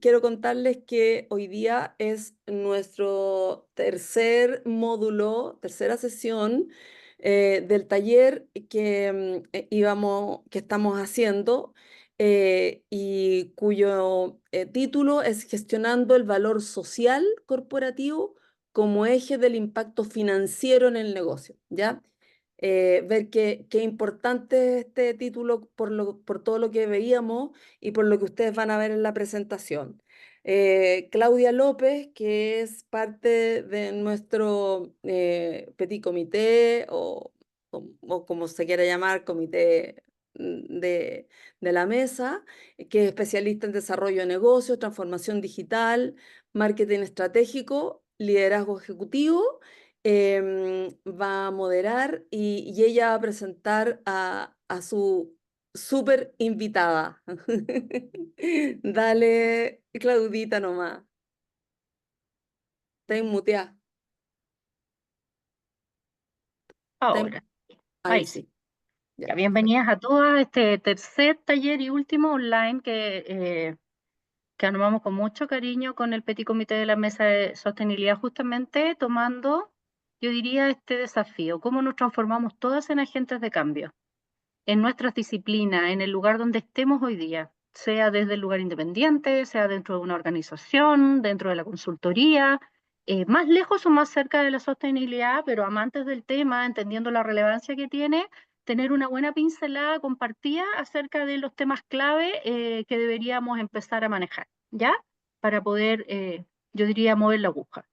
quiero contarles que hoy día es nuestro tercer módulo, tercera sesión del taller que estamos haciendo y cuyo título es Gestionando el valor social corporativo como eje del impacto financiero en el negocio, ¿ya? Ver qué importante es este título por todo lo que veíamos y por lo que ustedes van a ver en la presentación. Claudia López, que es parte de nuestro petit comité o como se quiera llamar, comité de la mesa, que es especialista en desarrollo de negocios, transformación digital, marketing estratégico, liderazgo ejecutivo. Va a moderar y ella va a presentar a su súper invitada. Dale, Claudita nomás. Está muteada. Está Ahora, ahí ahí sí. sí. Ya, Ya, perfecto. bienvenidas a todas a este tercer taller y último online que armamos con mucho cariño con el Petit Comité de la Mesa de Sostenibilidad, justamente tomando, yo diría, este desafío, cómo nos transformamos todas en agentes de cambio, en nuestras disciplinas, en el lugar donde estemos hoy día, sea desde el lugar independiente, sea dentro de una organización, dentro de la consultoría, más lejos o más cerca de la sostenibilidad, pero amantes del tema, entendiendo la relevancia que tiene, tener una buena pincelada compartida acerca de los temas clave que deberíamos empezar a manejar, ¿ya? Para poder, yo diría, mover la aguja.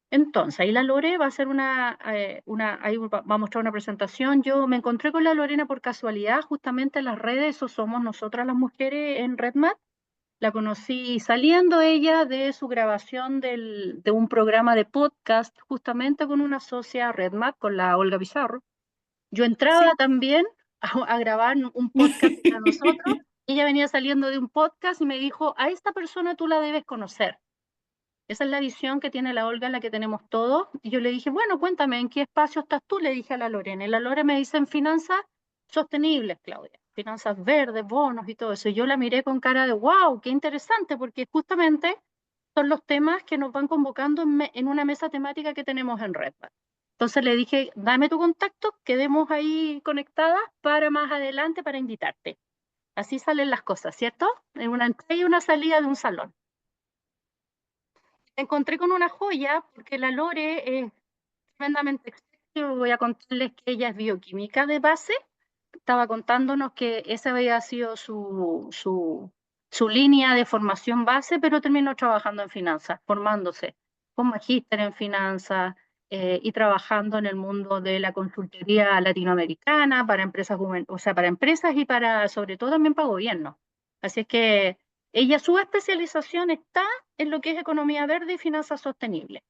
Entonces, ahí la Lore va a hacer ahí va a mostrar una presentación. Yo me encontré con la Lorena por casualidad, justamente en las redes, eso somos nosotras las mujeres en RedMat. La conocí saliendo ella de su grabación de un programa de podcast, justamente con una socia RedMat, con la Olga Pizarro. Yo entraba Sí. también a grabar un podcast para nosotros. Ella venía saliendo de un podcast y me dijo, a esta persona tú la debes conocer. Esa es la visión que tiene la Olga, la que tenemos todos. Y yo le dije, bueno, cuéntame, ¿en qué espacio estás tú? Le dije a la Lorena. Y la Lorena me dice en finanzas sostenibles, Claudia. Finanzas verdes, bonos y todo eso. Y yo la miré con cara de, wow, qué interesante, porque justamente son los temas que nos van convocando en una mesa temática que tenemos en Redbat. Entonces le dije, dame tu contacto, quedemos ahí conectadas para más adelante para invitarte. Así salen las cosas, ¿cierto? En una entrada y una salida de un salón. Me encontré con una joya porque la Lore es tremendamente experta. Voy a contarles que ella es bioquímica de base. Estaba contándonos que esa había sido su línea de formación base, pero terminó trabajando en finanzas, formándose con magíster en finanzas y trabajando en el mundo de la consultoría latinoamericana para empresas, o sea, para empresas y para, sobre todo también para gobiernos. Así es que ella, su especialización está en lo que es economía verde y finanzas sostenibles.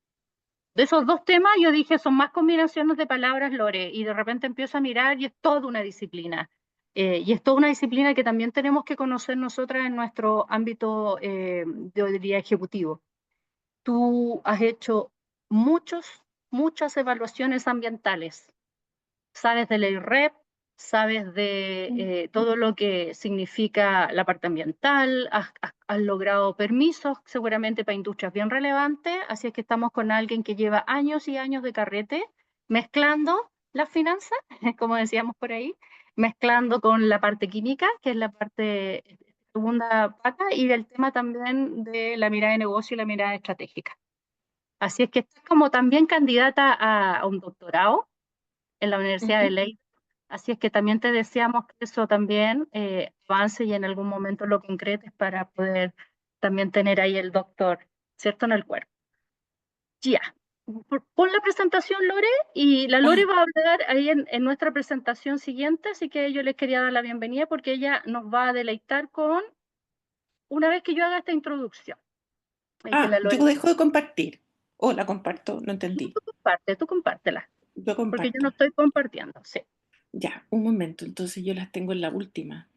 De esos dos temas yo dije son más combinaciones de palabras, Lore, y de repente empiezo a mirar y es toda una disciplina. Y es toda una disciplina que también tenemos que conocer nosotras en nuestro ámbito de hoy ejecutivo. Tú has hecho muchas evaluaciones ambientales, sabes de ley REP, sabes de todo lo que significa la parte ambiental, has logrado permisos seguramente para industrias bien relevantes, así es que estamos con alguien que lleva años y años de carrete mezclando las finanzas, como decíamos por ahí, mezclando con la parte química, que es la parte segunda pata, y el tema también de la mirada de negocio y la mirada estratégica. Así es que estás como también candidata a un doctorado en la Universidad de Ujú. Ley. Así es que también te deseamos que eso también avance y en algún momento lo concretes para poder también tener ahí el doctor, ¿cierto? En el cuerpo. Ya. Pon la presentación, Lore, y la Lore Ah, va a hablar ahí en nuestra presentación siguiente, así que yo les quería dar la bienvenida porque ella nos va a deleitar con, una vez que yo haga esta introducción, y que la yo Lore, dejo de compartir. O la comparto, no entendí. tú compártela, Yo porque yo comparto. no estoy compartiendo, sí. Ya, un momento. Entonces yo las tengo en la última.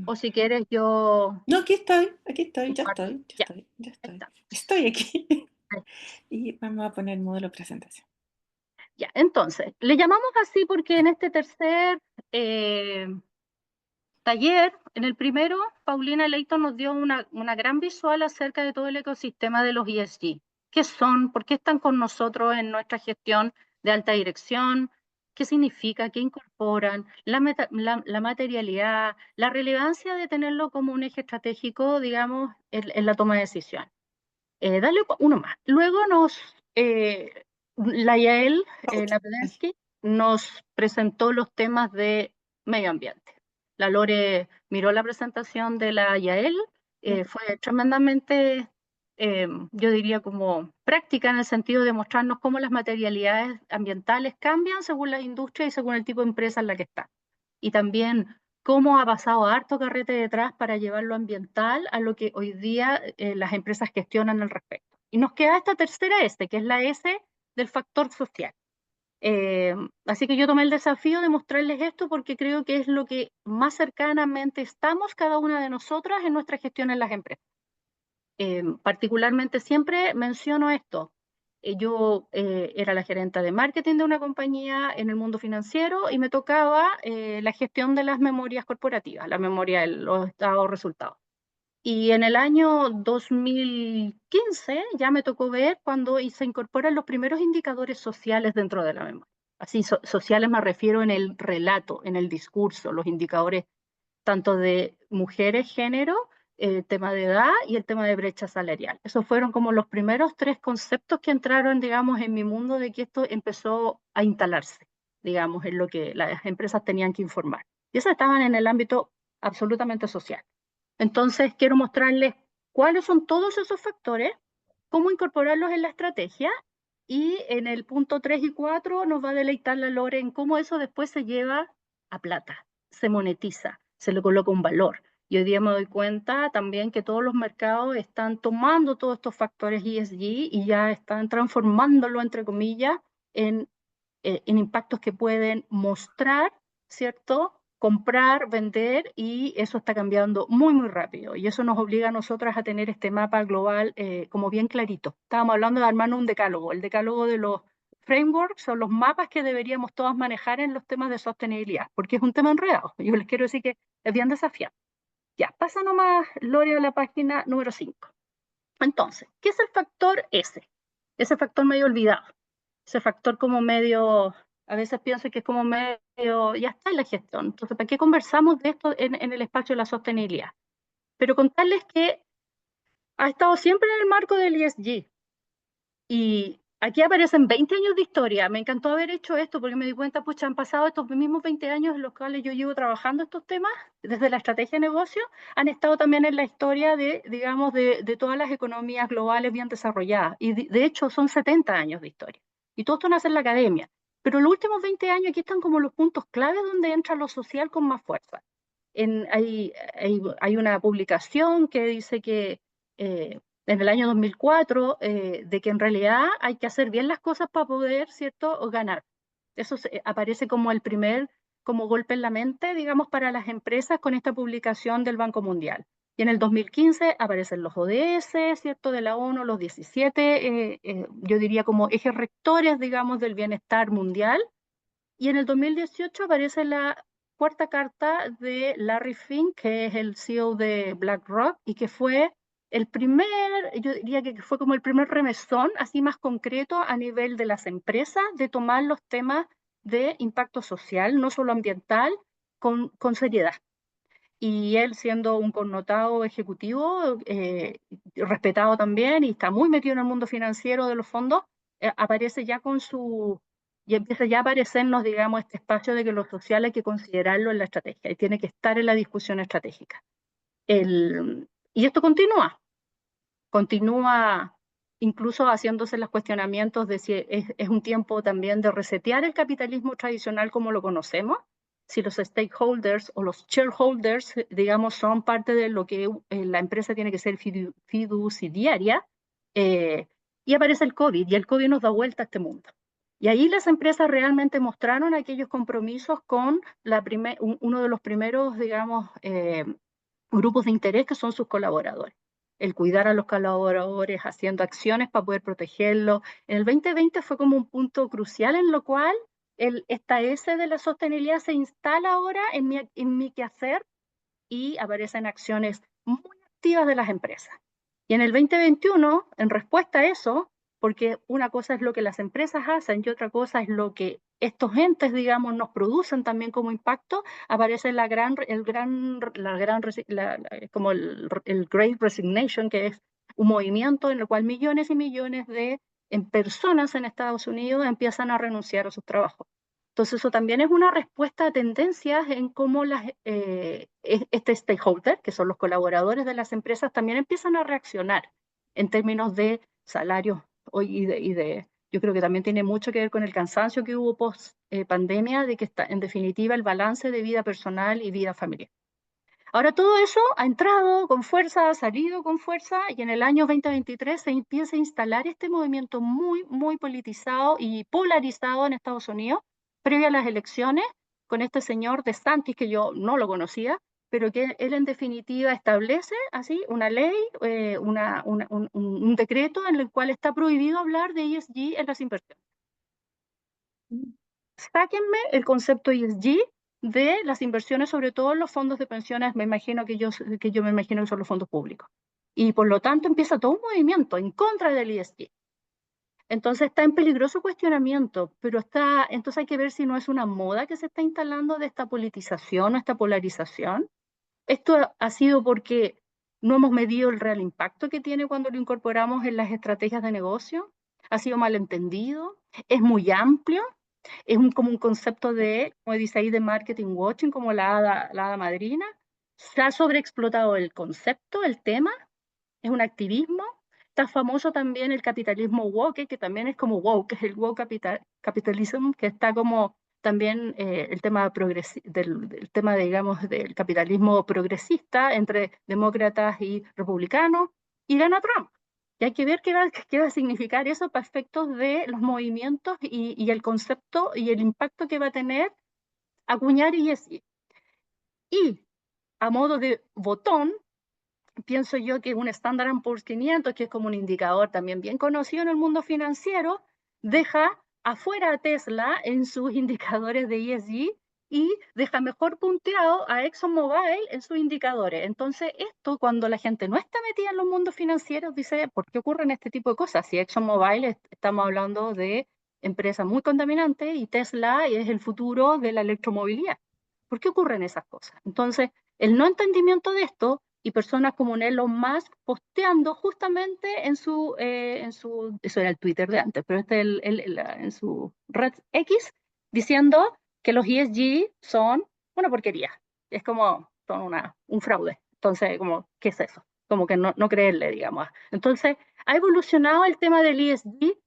O si quieres, yo No, aquí estoy, ya comparto. estoy, ya Ya, estoy, ya estoy. está. Estoy aquí. Y vamos a poner módulo presentación. Ya, entonces, le llamamos así porque en este tercer eh, taller, en el primero, Paulina Leighton nos dio una gran visual acerca de todo el ecosistema de los ESG. ¿Qué son? ¿Por qué están con nosotros en nuestra gestión de alta dirección? ¿Qué significa? ¿Qué incorporan? La materialidad, la relevancia de tenerlo como un eje estratégico, digamos, en la toma de decisiones. Dale uno más. Luego la Yael Lapedensky nos presentó los temas de medio ambiente. La Lore miró la presentación de la Yael, fue tremendamente, yo diría como práctica en el sentido de mostrarnos cómo las materialidades ambientales cambian según las industrias y según el tipo de empresa en la que está. Y también cómo ha pasado harto carrete detrás para llevar lo ambiental a lo que hoy día las empresas gestionan al respecto. Y nos queda esta tercera S, que es la S del factor social. Así que yo tomé el desafío de mostrarles esto porque creo que es lo que más cercanamente estamos cada una de nosotras en nuestra gestión en las empresas. Particularmente siempre menciono esto. Yo era la gerente de marketing de una compañía en el mundo financiero y me tocaba la gestión de las memorias corporativas, la memoria de los estados resultados. Y en el año 2015 ya me tocó ver cuando se incorporan los primeros indicadores sociales dentro de la memoria. Así, sociales me refiero en el relato, en el discurso, los indicadores tanto de mujeres, género, el tema de edad y el tema de brecha salarial. Esos fueron como los primeros tres conceptos que entraron, digamos, en mi mundo de que esto empezó a instalarse, digamos, en lo que las empresas tenían que informar. Y esas estaban en el ámbito absolutamente social. Entonces, quiero mostrarles cuáles son todos esos factores, cómo incorporarlos en la estrategia y en el punto 3 y 4 nos va a deleitar la Lore en cómo eso después se lleva a plata, se monetiza, se le coloca un valor. Y hoy día me doy cuenta también que todos los mercados están tomando todos estos factores ESG y ya están transformándolo, entre comillas, en impactos que pueden mostrar, ¿cierto? Comprar, vender, y eso está cambiando muy, muy rápido. Y eso nos obliga a nosotras a tener este mapa global como bien clarito. Estábamos hablando de armar un decálogo, el decálogo de los frameworks o los mapas que deberíamos todas manejar en los temas de sostenibilidad, porque es un tema enredado. Yo les quiero decir que es bien desafiante. Ya, pasa nomás, Lore, a la página número 5. Entonces, ¿qué es el factor S? Ese factor medio olvidado, ese factor como medio, a veces pienso que es como medio, ya está en la gestión. Entonces, ¿para qué conversamos de esto en el espacio de la sostenibilidad? Pero contarles que ha estado siempre en el marco del ESG. Y aquí aparecen 20 años de historia. Me encantó haber hecho esto porque me di cuenta, pucha, han pasado estos mismos 20 años en los cuales yo llevo trabajando estos temas, desde la estrategia de negocio, han estado también en la historia de, digamos, de todas las economías globales bien desarrolladas. Y de hecho son 70 años de historia. Y todo esto nace en la academia. Pero los últimos 20 años aquí están como los puntos clave donde entra lo social con más fuerza. Hay una publicación que dice que en el año 2004 de que en realidad hay que hacer bien las cosas para poder, ¿cierto?, o ganar. Eso aparece como el primer, como golpe en la mente, digamos, para las empresas con esta publicación del Banco Mundial. Y en el 2015 aparecen los ODS, ¿cierto?, de la ONU, los 17, yo diría como ejes rectores, digamos, del bienestar mundial. Y en el 2018 aparece la cuarta carta de Larry Fink, que es el CEO de BlackRock, y que fue el primer, yo diría que fue como el primer remesón, así más concreto a nivel de las empresas, de tomar los temas de impacto social, no solo ambiental, con seriedad. Y él siendo un connotado ejecutivo, respetado también, y está muy metido en el mundo financiero de los fondos, aparece ya con su, y empieza ya a aparecernos, digamos, este espacio de que lo social hay que considerarlo en la estrategia, y tiene que estar en la discusión estratégica. Y esto continúa incluso haciéndose los cuestionamientos de si es un tiempo también de resetear el capitalismo tradicional como lo conocemos, si los stakeholders o los shareholders, digamos, son parte de lo que la empresa tiene que ser fiduciaria, y aparece el COVID, y el COVID nos da vuelta a este mundo. Y ahí las empresas realmente mostraron aquellos compromisos con uno de los primeros, digamos, grupos de interés que son sus colaboradores. El cuidar a los colaboradores, haciendo acciones para poder protegerlos. En el 2020 fue como un punto crucial en lo cual esta S de la sostenibilidad se instala ahora en mi quehacer y aparecen acciones muy activas de las empresas. Y en el 2021, en respuesta a eso, porque una cosa es lo que las empresas hacen y otra cosa es lo que estos entes, digamos, nos producen también como impacto, aparece como el Great Resignation, que es un movimiento en el cual millones y millones de personas en Estados Unidos empiezan a renunciar a sus trabajos. Entonces, eso también es una respuesta a tendencias en cómo este stakeholder, que son los colaboradores de las empresas, también empiezan a reaccionar en términos de salarios yo creo que también tiene mucho que ver con el cansancio que hubo post pandemia, de que está, en definitiva, el balance de vida personal y vida familiar. Ahora todo eso ha entrado con fuerza, ha salido con fuerza y en el año 2023 se empieza a instalar este movimiento muy, muy politizado y polarizado en Estados Unidos, previo a las elecciones, con este señor DeSantis, que yo no lo conocía, pero que él en definitiva establece así una ley, un decreto en el cual está prohibido hablar de ESG en las inversiones. Sáquenme el concepto ESG de las inversiones, sobre todo en los fondos de pensiones, que yo me imagino que son los fondos públicos. Y por lo tanto empieza todo un movimiento en contra del ESG. Entonces está en peligroso cuestionamiento, pero entonces hay que ver si no es una moda que se está instalando de esta politización o esta polarización. Esto ha sido porque no hemos medido el real impacto que tiene cuando lo incorporamos en las estrategias de negocio. Ha sido malentendido, es muy amplio, como un concepto de, como dice ahí, de marketing watching, como la hada madrina. Se ha sobreexplotado el concepto, el tema, es un activismo. Está famoso también el capitalismo woke, que también es como woke, es el woke capitalism, que está como también el tema del tema, digamos, del capitalismo progresista entre demócratas y republicanos, y gana Trump. Y hay que ver qué va a significar eso para efectos de los movimientos y el concepto y el impacto que va a tener acuñar y así. Y a modo de botón, pienso yo que un Standard Poor's 500, que es como un indicador también bien conocido en el mundo financiero, deja afuera a Tesla en sus indicadores de ESG y deja mejor punteado a ExxonMobil en sus indicadores. Entonces, esto cuando la gente no está metida en los mundos financieros, dice, ¿por qué ocurren este tipo de cosas? Si ExxonMobil estamos hablando de empresas muy contaminantes y Tesla es el futuro de la electromovilidad. ¿Por qué ocurren esas cosas? Entonces, el no entendimiento de esto y personas como Elon Musk posteando justamente eso era el Twitter de antes, pero en su red X, diciendo que los ESG son una porquería. Es como, son un fraude. Entonces, como, ¿qué es eso? Como que no creerle, digamos. Entonces, ha evolucionado el tema del ESG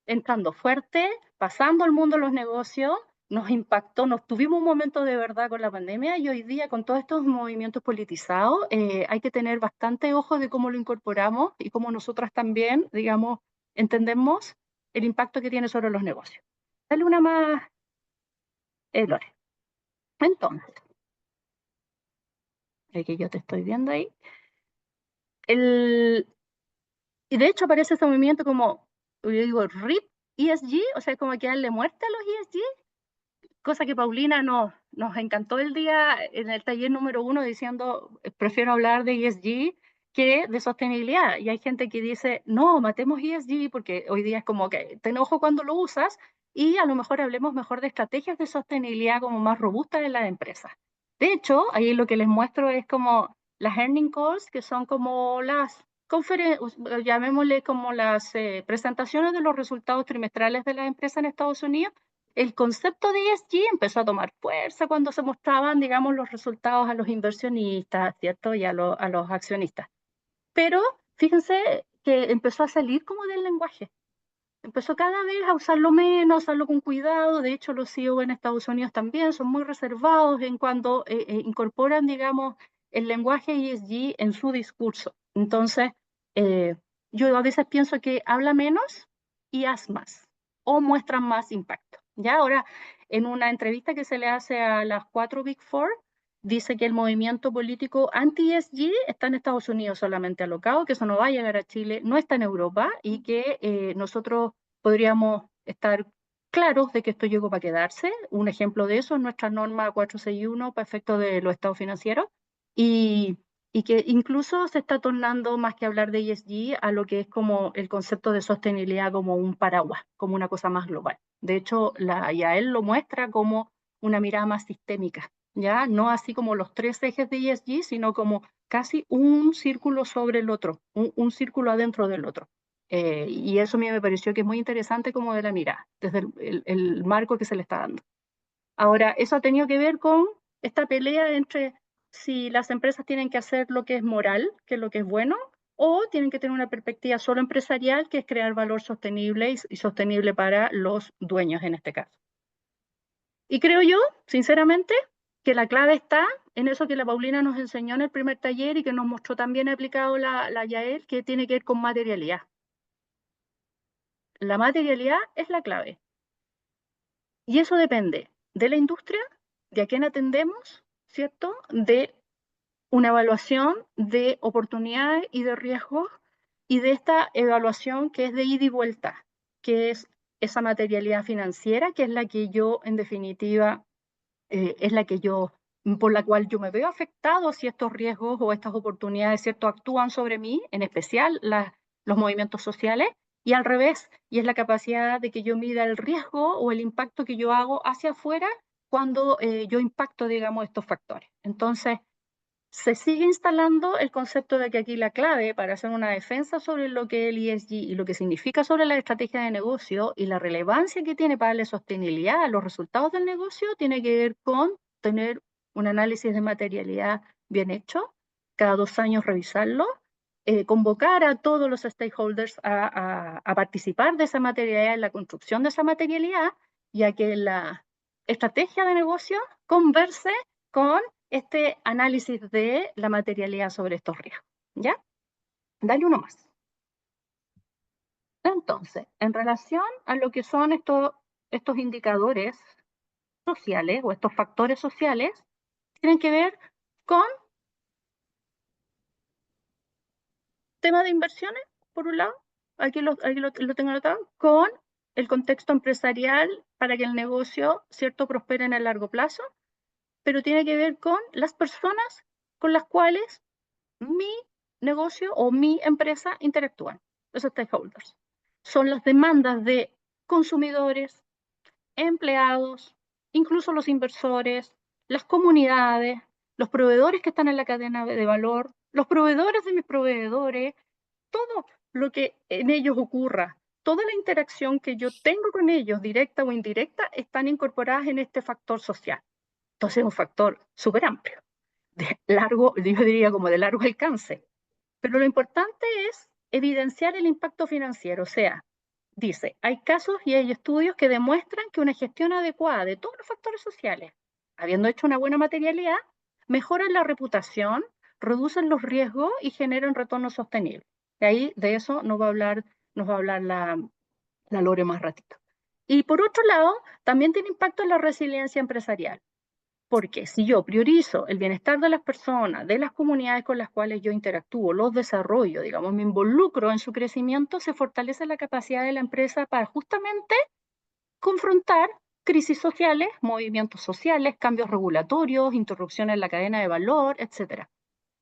entrando fuerte, pasando al mundo de los negocios, nos impactó, nos tuvimos un momento de verdad con la pandemia y hoy día con todos estos movimientos politizados hay que tener bastante ojo de cómo lo incorporamos y cómo nosotras también, digamos, entendemos el impacto que tiene sobre los negocios. Dale una más, Lore. Entonces, que yo te estoy viendo ahí. El, y de hecho aparece ese movimiento como, yo digo, RIP ESG, o sea, como que darle muerte a los ESG, cosa que Paulina nos encantó el día en el taller número 1 diciendo, prefiero hablar de ESG que de sostenibilidad. Y hay gente que dice, no, matemos ESG porque hoy día es como que te enojo cuando lo usas y a lo mejor hablemos mejor de estrategias de sostenibilidad como más robustas en las empresas. De hecho, ahí lo que les muestro es como las earning calls, que son como las llamémosle como las presentaciones de los resultados trimestrales de las empresas en Estados Unidos. El concepto de ESG empezó a tomar fuerza cuando se mostraban, digamos, los resultados a los inversionistas, ¿cierto? Y a los accionistas. Pero fíjense que empezó a salir como del lenguaje. Empezó cada vez a usarlo menos, a usarlo con cuidado. De hecho, los CEO en Estados Unidos también son muy reservados en cuando incorporan, digamos, el lenguaje ESG en su discurso. Entonces, eh, yo a veces pienso que habla menos y haz más, o muestran más impacto. Ya ahora, en una entrevista que se le hace a las 4 Big Four, dice que el movimiento político anti-ESG está en Estados Unidos solamente alocado, que eso no va a llegar a Chile, no está en Europa y que nosotros podríamos estar claros de que esto llegó para quedarse. Un ejemplo de eso es nuestra norma 461 para efectos de los estados financieros, y, y que incluso se está tornando, más que hablar de ESG, a lo que es como el concepto de sostenibilidad como un paraguas, como una cosa más global. De hecho, la IAEL lo muestra como una mirada más sistémica, ¿ya? No así como los tres ejes de ESG, sino como casi un círculo sobre el otro, un círculo adentro del otro. Y eso a mí me pareció que es muy interesante como de la mirada, desde el marco que se le está dando. Ahora, eso ha tenido que ver con esta pelea entre si las empresas tienen que hacer lo que es moral, que es lo que es bueno, o tienen que tener una perspectiva solo empresarial, que es crear valor sostenible y sostenible para los dueños en este caso. Y creo yo, sinceramente, que la clave está en eso que la Paulina nos enseñó en el primer taller y que nos mostró también aplicado la Yael, que tiene que ver con materialidad. La materialidad es la clave. Y eso depende de la industria, de a quién atendemos, ¿cierto? De una evaluación de oportunidades y de riesgos y de esta evaluación que es de ida y vuelta, que es esa materialidad financiera, que es la que yo, en definitiva, es la que yo, por la cual yo me veo afectado si estos riesgos o estas oportunidades, ¿cierto?, actúan sobre mí, en especial los movimientos sociales, y al revés, y es la capacidad de que yo mida el riesgo o el impacto que yo hago hacia afuera cuando yo impacto, digamos, estos factores. Entonces, se sigue instalando el concepto de que aquí la clave para hacer una defensa sobre lo que es el ESG y lo que significa sobre la estrategia de negocio y la relevancia que tiene para darle sostenibilidad a los resultados del negocio tiene que ver con tener un análisis de materialidad bien hecho, cada 2 años revisarlo, convocar a todos los stakeholders a participar de esa materialidad, en la construcción de esa materialidad, y a que la estrategia de negocio converse con este análisis de la materialidad sobre estos riesgos. ¿Ya? Dale uno más. Entonces, en relación a lo que son estos indicadores sociales o estos factores sociales, tienen que ver con tema de inversiones, por un lado, aquí lo tengo anotado, con el contexto empresarial para que el negocio, ¿cierto?, prospere en el largo plazo, pero tiene que ver con las personas con las cuales mi negocio o mi empresa interactúan, los stakeholders. Son las demandas de consumidores, empleados, incluso los inversores, las comunidades, los proveedores que están en la cadena de valor, los proveedores de mis proveedores, todo lo que en ellos ocurra, toda la interacción que yo tengo con ellos, directa o indirecta, están incorporadas en este factor social. Entonces es un factor súper amplio, de largo, yo diría como de largo alcance. Pero lo importante es evidenciar el impacto financiero, o sea, dice, hay casos y hay estudios que demuestran que una gestión adecuada de todos los factores sociales, habiendo hecho una buena materialidad, mejoran la reputación, reducen los riesgos y generan retornos sostenibles. De ahí, de eso nos va a hablar la Lore más ratito. Y por otro lado, también tiene impacto en la resiliencia empresarial. Porque si yo priorizo el bienestar de las personas, de las comunidades con las cuales yo interactúo, los desarrollo, digamos, me involucro en su crecimiento, se fortalece la capacidad de la empresa para justamente confrontar crisis sociales, movimientos sociales, cambios regulatorios, interrupciones en la cadena de valor, etc.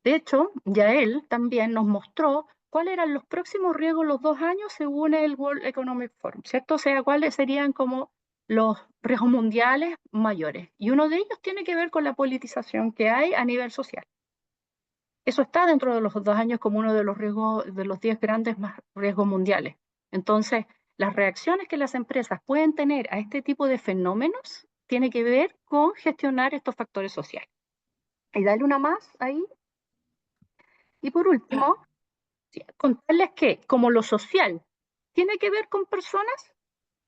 De hecho, ya él también nos mostró cuáles eran los próximos riesgos los 2 años según el World Economic Forum, ¿cierto? O sea, cuáles serían como los riesgos mundiales mayores. Y uno de ellos tiene que ver con la politización que hay a nivel social. Eso está dentro de los 2 años como uno de los riesgos, de los 10 grandes más riesgos mundiales. Entonces, las reacciones que las empresas pueden tener a este tipo de fenómenos tiene que ver con gestionar estos factores sociales. Y dale una más ahí. Y por último, contarles que como lo social tiene que ver con personas,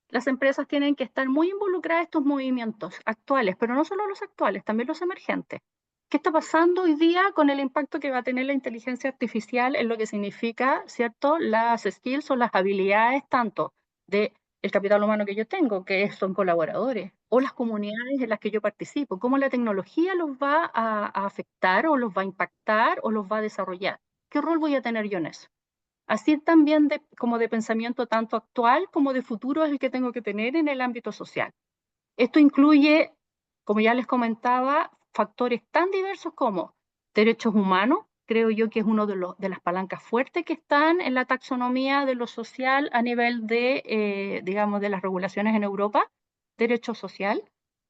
las empresas tienen que estar muy involucradas en estos movimientos actuales, pero no solo los actuales, también los emergentes. ¿Qué está pasando hoy día con el impacto que va a tener la inteligencia artificial en lo que significa, ¿cierto?, las skills o las habilidades tanto de el capital humano que yo tengo, que son colaboradores, o las comunidades en las que yo participo, cómo la tecnología los va a afectar o los va a impactar o los va a desarrollar. ¿Qué rol voy a tener yo en eso? Así también como de pensamiento tanto actual como de futuro es el que tengo que tener en el ámbito social. Esto incluye, como ya les comentaba, factores tan diversos como Derechos humanos, creo yo que es uno de las palancas fuertes que están en la taxonomía de lo social a nivel de, digamos, de las regulaciones en Europa. Derecho social,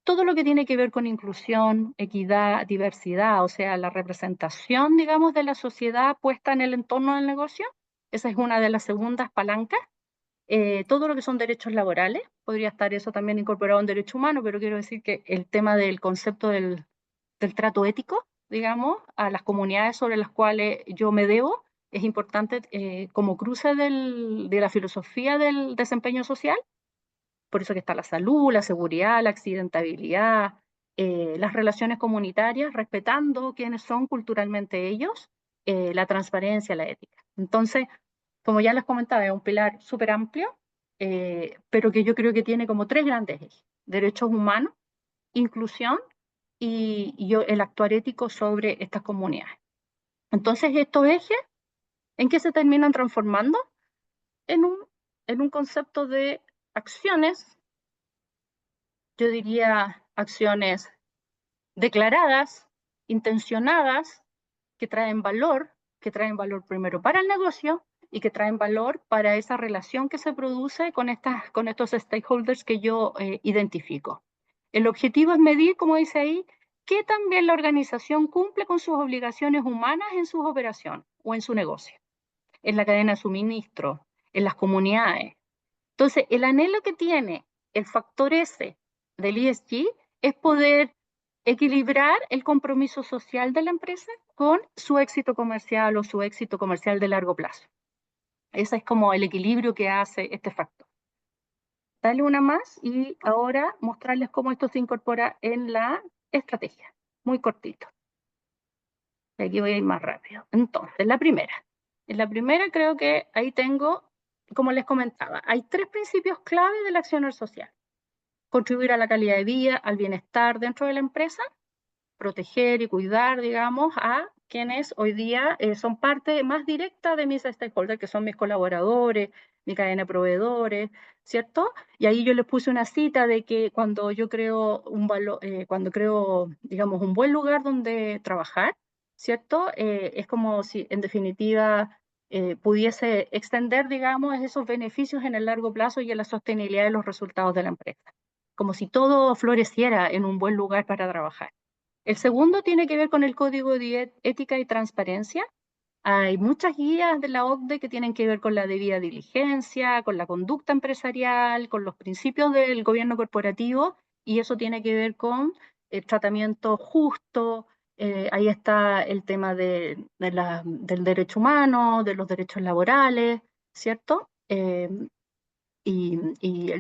todo lo que tiene que ver con inclusión, equidad, diversidad, o sea, la representación, digamos, de la sociedad puesta en el entorno del negocio. Esa es una de las segundas palancas. Todo lo que son derechos laborales, podría estar eso también incorporado en derecho humano, pero quiero decir que el tema del concepto del trato ético, digamos, a las comunidades sobre las cuales yo me debo, es importante como cruce de la filosofía del desempeño social. Por eso que está la salud, la seguridad, la accidentabilidad, las relaciones comunitarias, respetando quiénes son culturalmente ellos, la transparencia, la ética. Entonces, como ya les comentaba, es un pilar súper amplio, pero que yo creo que tiene como tres grandes ejes: derechos humanos, inclusión y el actuar ético sobre estas comunidades. Entonces, estos ejes, ¿en qué se terminan transformando? En un concepto de acciones, yo diría acciones declaradas, intencionadas, que traen valor primero para el negocio y que traen valor para esa relación que se produce con estos stakeholders que yo identifico. El objetivo es medir, como dice ahí, que también la organización cumple con sus obligaciones humanas en sus operaciones o en su negocio, en la cadena de suministro, en las comunidades. Entonces, el anhelo que tiene el factor S del ESG es poder equilibrar el compromiso social de la empresa con su éxito comercial o su éxito comercial de largo plazo. Ese es como el equilibrio que hace este factor. Dale una más y ahora mostrarles cómo esto se incorpora en la estrategia. Muy cortito. Aquí voy a ir más rápido. Entonces, la primera. En la primera creo que ahí tengo, como les comentaba, hay tres principios clave del accionar social: contribuir a la calidad de vida, al bienestar dentro de la empresa, proteger y cuidar, digamos, a quienes hoy día son parte más directa de mis stakeholders, que son mis colaboradores, mi cadena de proveedores, ¿cierto? Y ahí yo les puse una cita de que cuando yo creo un valor, cuando creo, digamos, un buen lugar donde trabajar, ¿cierto? Es como si, en definitiva, pudiese extender, digamos, esos beneficios en el largo plazo y en la sostenibilidad de los resultados de la empresa, como si todo floreciera en un buen lugar para trabajar. El segundo tiene que ver con el código de ética y transparencia. Hay muchas guías de la OCDE que tienen que ver con la debida diligencia, con la conducta empresarial, con los principios del gobierno corporativo, y eso tiene que ver con el tratamiento justo. Ahí está el tema del derecho humano, de los derechos laborales, ¿cierto? Y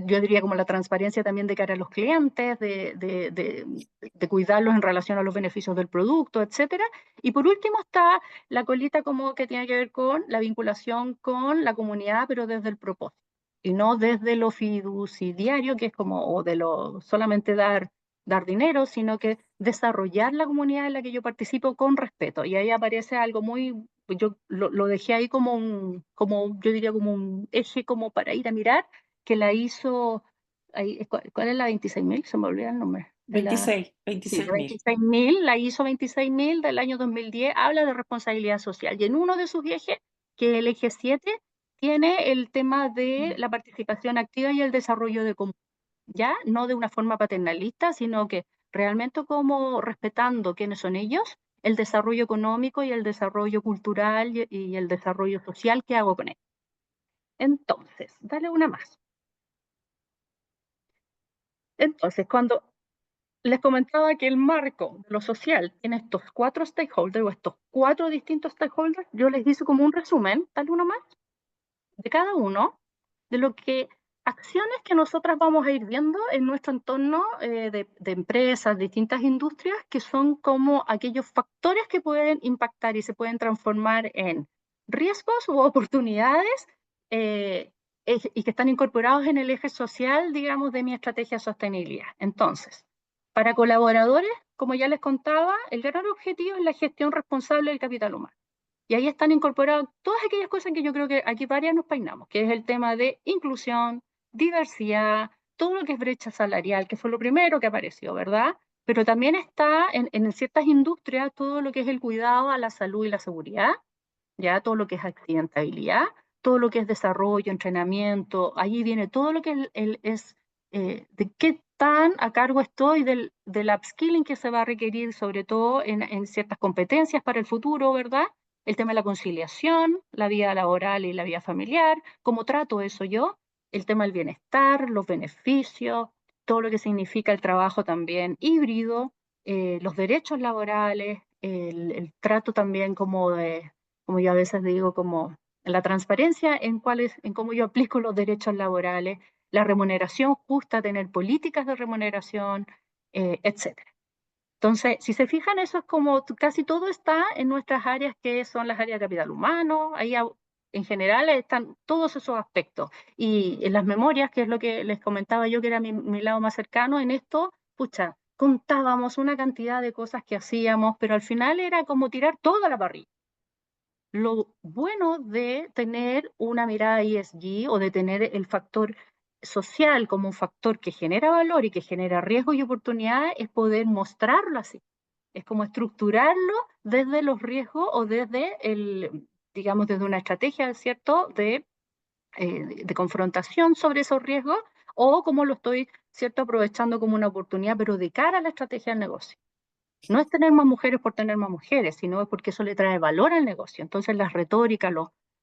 yo diría como la transparencia también de cara a los clientes, de cuidarlos en relación a los beneficios del producto, etcétera. Y por último está la colita como que tiene que ver con la vinculación con la comunidad, pero desde el propósito, y no desde lo fiduciario, que es como, o de lo solamente dar dinero, sino que desarrollar la comunidad en la que yo participo con respeto. Y ahí aparece algo muy, yo lo dejé ahí como, yo diría como un eje como para ir a mirar, que la hizo, ahí, ¿cuál es la 26.000? Se me olvida el nombre. Sí, 26.000. 26.000, la ISO 26.000 del año 2010, habla de responsabilidad social. Y en uno de sus ejes, que es el eje 7, tiene el tema de la participación activa y el desarrollo de comunidad, ya no de una forma paternalista, sino que realmente como respetando quiénes son ellos, el desarrollo económico y el desarrollo cultural y el desarrollo social que hago con él. Entonces, dale una más. Entonces, cuando les comentaba que el marco de lo social tiene estos cuatro stakeholders o estos cuatro distintos stakeholders, yo les hice como un resumen, tal uno más, de cada uno, de lo que acciones que nosotras vamos a ir viendo en nuestro entorno de empresas, distintas industrias, que son como aquellos factores que pueden impactar y se pueden transformar en riesgos u oportunidades eh, y que están incorporados en el eje social, digamos, de mi estrategia de sostenibilidad. Entonces, para colaboradores, como ya les contaba, el gran objetivo es la gestión responsable del capital humano. Y ahí están incorporadas todas aquellas cosas que yo creo que aquí varias nos peinamos, que es el tema de inclusión, diversidad, todo lo que es brecha salarial, que fue lo primero que apareció, ¿verdad? pero también está en ciertas industrias todo lo que es el cuidado a la salud y la seguridad, ya todo lo que es accidentabilidad, todo lo que es desarrollo, entrenamiento, allí viene todo lo que es de qué tan a cargo estoy del upskilling que se va a requerir, sobre todo en ciertas competencias para el futuro, ¿verdad? El tema de la conciliación, la vida laboral y la vida familiar, cómo trato eso yo, el tema del bienestar, los beneficios, todo lo que significa el trabajo también híbrido, los derechos laborales, el trato también como yo a veces digo, como la transparencia en cómo yo aplico los derechos laborales, la remuneración justa, tener políticas de remuneración, etcétera. Entonces, si se fijan, eso es como casi todo está en nuestras áreas que son las áreas de capital humano, ahí en general están todos esos aspectos. Y en las memorias, que es lo que les comentaba yo, que era mi lado más cercano en esto, pucha, contábamos una cantidad de cosas que hacíamos, pero al final era como tirar toda la parrilla. Lo bueno de tener una mirada ESG o de tener el factor social como un factor que genera valor y que genera riesgo y oportunidades es poder mostrarlo así. Es como estructurarlo desde los riesgos o desde digamos, desde una estrategia, ¿cierto?, de confrontación sobre esos riesgos o como lo estoy, ¿cierto?, aprovechando como una oportunidad, pero de cara a la estrategia del negocio. No es tener más mujeres por tener más mujeres, sino es porque eso le trae valor al negocio. Entonces las retóricas,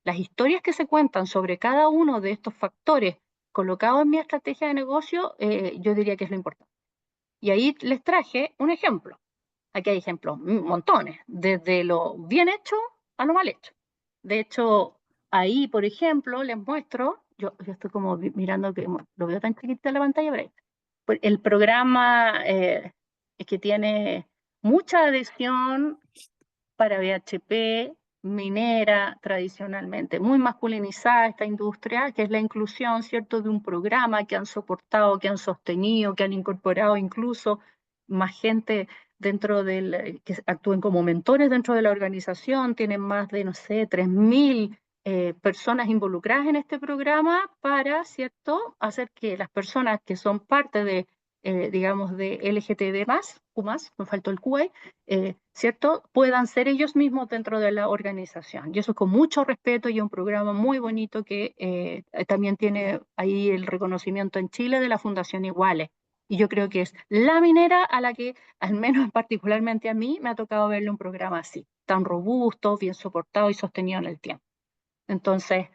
las historias que se cuentan sobre cada uno de estos factores colocados en mi estrategia de negocio, yo diría que es lo importante. Y ahí les traje un ejemplo. Aquí hay ejemplos, montones, desde lo bien hecho a lo mal hecho. De hecho, ahí, por ejemplo, les muestro, yo estoy como mirando que lo veo tan chiquito en la pantalla, pero ahí está. Pues el programa es que tiene mucha adhesión para BHP, minera tradicionalmente, muy masculinizada esta industria, que es la inclusión, ¿cierto?, de un programa que han soportado, que han sostenido, que han incorporado incluso más gente dentro que actúen como mentores dentro de la organización, tienen más de, no sé, 3.000 personas involucradas en este programa para, ¿cierto?, hacer que las personas que son parte de, digamos, de LGTB+, Q+, me faltó el QA, ¿cierto?, puedan ser ellos mismos dentro de la organización. Y eso con mucho respeto y un programa muy bonito que también tiene ahí el reconocimiento en Chile de la Fundación Iguales. Y yo creo que es la minera a la que, al menos particularmente a mí, me ha tocado verle un programa así, tan robusto, bien soportado y sostenido en el tiempo. Entonces,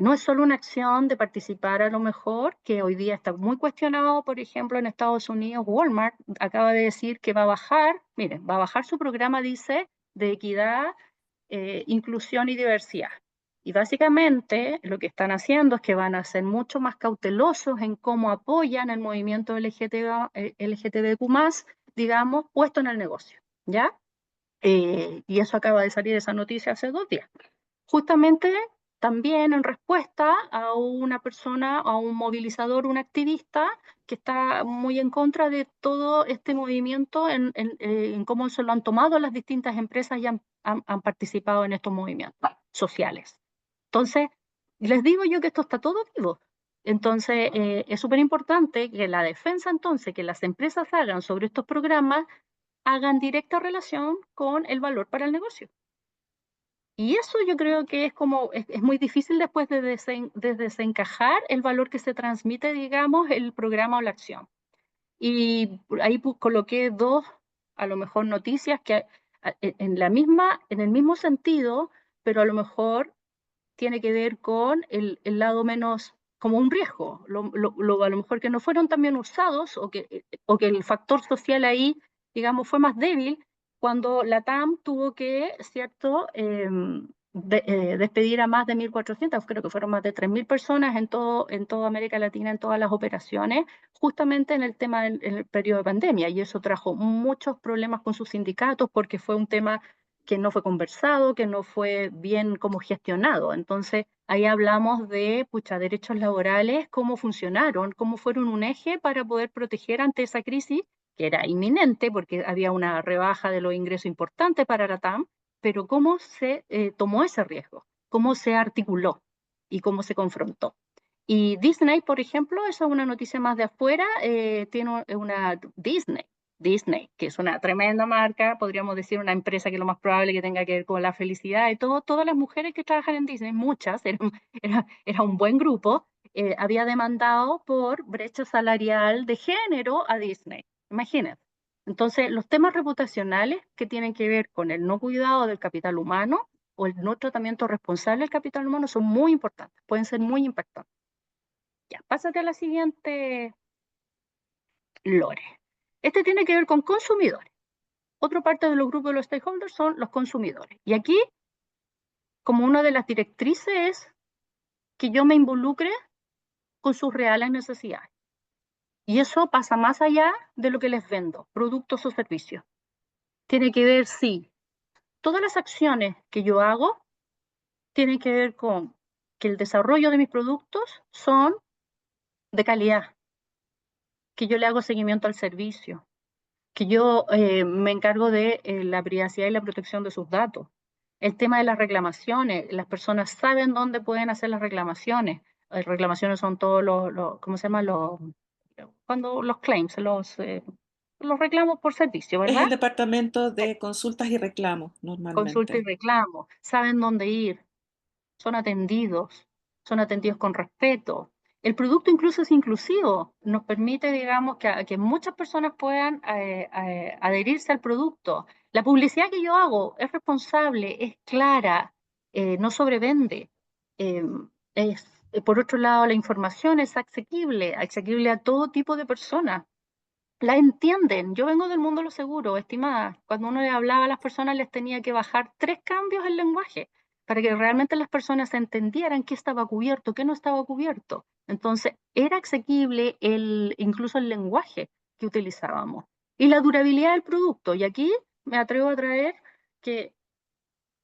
no es solo una acción de participar a lo mejor, que hoy día está muy cuestionado, por ejemplo, en Estados Unidos, Walmart acaba de decir que va a bajar, miren, va a bajar su programa, dice, de equidad, inclusión y diversidad. Y básicamente lo que están haciendo es que van a ser mucho más cautelosos en cómo apoyan el movimiento LGTBQ+, digamos, puesto en el negocio, ¿ya? Y eso acaba de salir esa noticia hace 2 días. Justamente también en respuesta a una persona, a un movilizador, un activista que está muy en contra de todo este movimiento en cómo se lo han tomado las distintas empresas y han participado en estos movimientos sociales. Entonces, les digo yo que esto está todo vivo. Entonces, es súper importante que la defensa entonces que las empresas hagan sobre estos programas hagan directa relación con el valor para el negocio. Y eso yo creo que es como, es muy difícil después de desencajar el valor que se transmite, digamos, el programa o la acción. Y ahí coloqué dos, a lo mejor, noticias que en el mismo sentido, pero a lo mejor tiene que ver con el lado menos, como un riesgo, a lo mejor que no fueron tan bien usados o que el factor social ahí, digamos, fue más débil cuando la TAM tuvo que, ¿cierto?, despedir a más de 1.400, creo que fueron más de 3.000 personas en toda América Latina, en todas las operaciones, justamente en el tema en el periodo de pandemia. Y eso trajo muchos problemas con sus sindicatos porque fue un tema que no fue conversado, que no fue bien como gestionado. Entonces, ahí hablamos de, pucha, derechos laborales, cómo funcionaron, cómo fueron un eje para poder proteger ante esa crisis, que era inminente porque había una rebaja de los ingresos importante para la TAM, pero cómo se tomó ese riesgo, cómo se articuló y cómo se confrontó. Y Disney, por ejemplo, esa es una noticia más de afuera, tiene una Disney Disney, que es una tremenda marca, podríamos decir una empresa que lo más probable que tenga que ver con la felicidad y todo, todas las mujeres que trabajan en Disney, muchas, era un buen grupo, había demandado por brecha salarial de género a Disney. Imagínense. Entonces, los temas reputacionales que tienen que ver con el no cuidado del capital humano o el no tratamiento responsable del capital humano son muy importantes, pueden ser muy impactantes. Ya, pásate a la siguiente, Lore. Este tiene que ver con consumidores. Otra parte de los grupos de los stakeholders son los consumidores. Y aquí, como una de las directrices es que yo me involucre con sus reales necesidades. Y eso pasa más allá de lo que les vendo, productos o servicios. Tiene que ver si todas las acciones que yo hago tienen que ver con que el desarrollo de mis productos son de calidad, que yo le hago seguimiento al servicio, que yo me encargo de la privacidad y la protección de sus datos. El tema de las reclamaciones, las personas saben dónde pueden hacer las reclamaciones. Reclamaciones son todos ¿cómo se llama? Cuando los claims, los reclamos por servicio, Es ¿verdad? el departamento de consultas y reclamos Consulta y normalmente. reclamo, saben dónde ir, son atendidos, son atendidos con respeto. El producto incluso es inclusivo, nos permite, digamos, que muchas personas puedan adherirse al producto. La publicidad que yo hago es responsable, es clara, no sobrevende. Eh, por otro lado, la información es asequible, asequible a todo tipo de personas. La entienden. Yo vengo del mundo de los seguros, estimada. Cuando uno le hablaba a las personas, les tenía que bajar 3 cambios el lenguaje para que realmente las personas entendieran qué estaba cubierto, qué no estaba cubierto. Entonces, era asequible incluso el lenguaje que utilizábamos. Y la durabilidad del producto. Y aquí me atrevo a traer que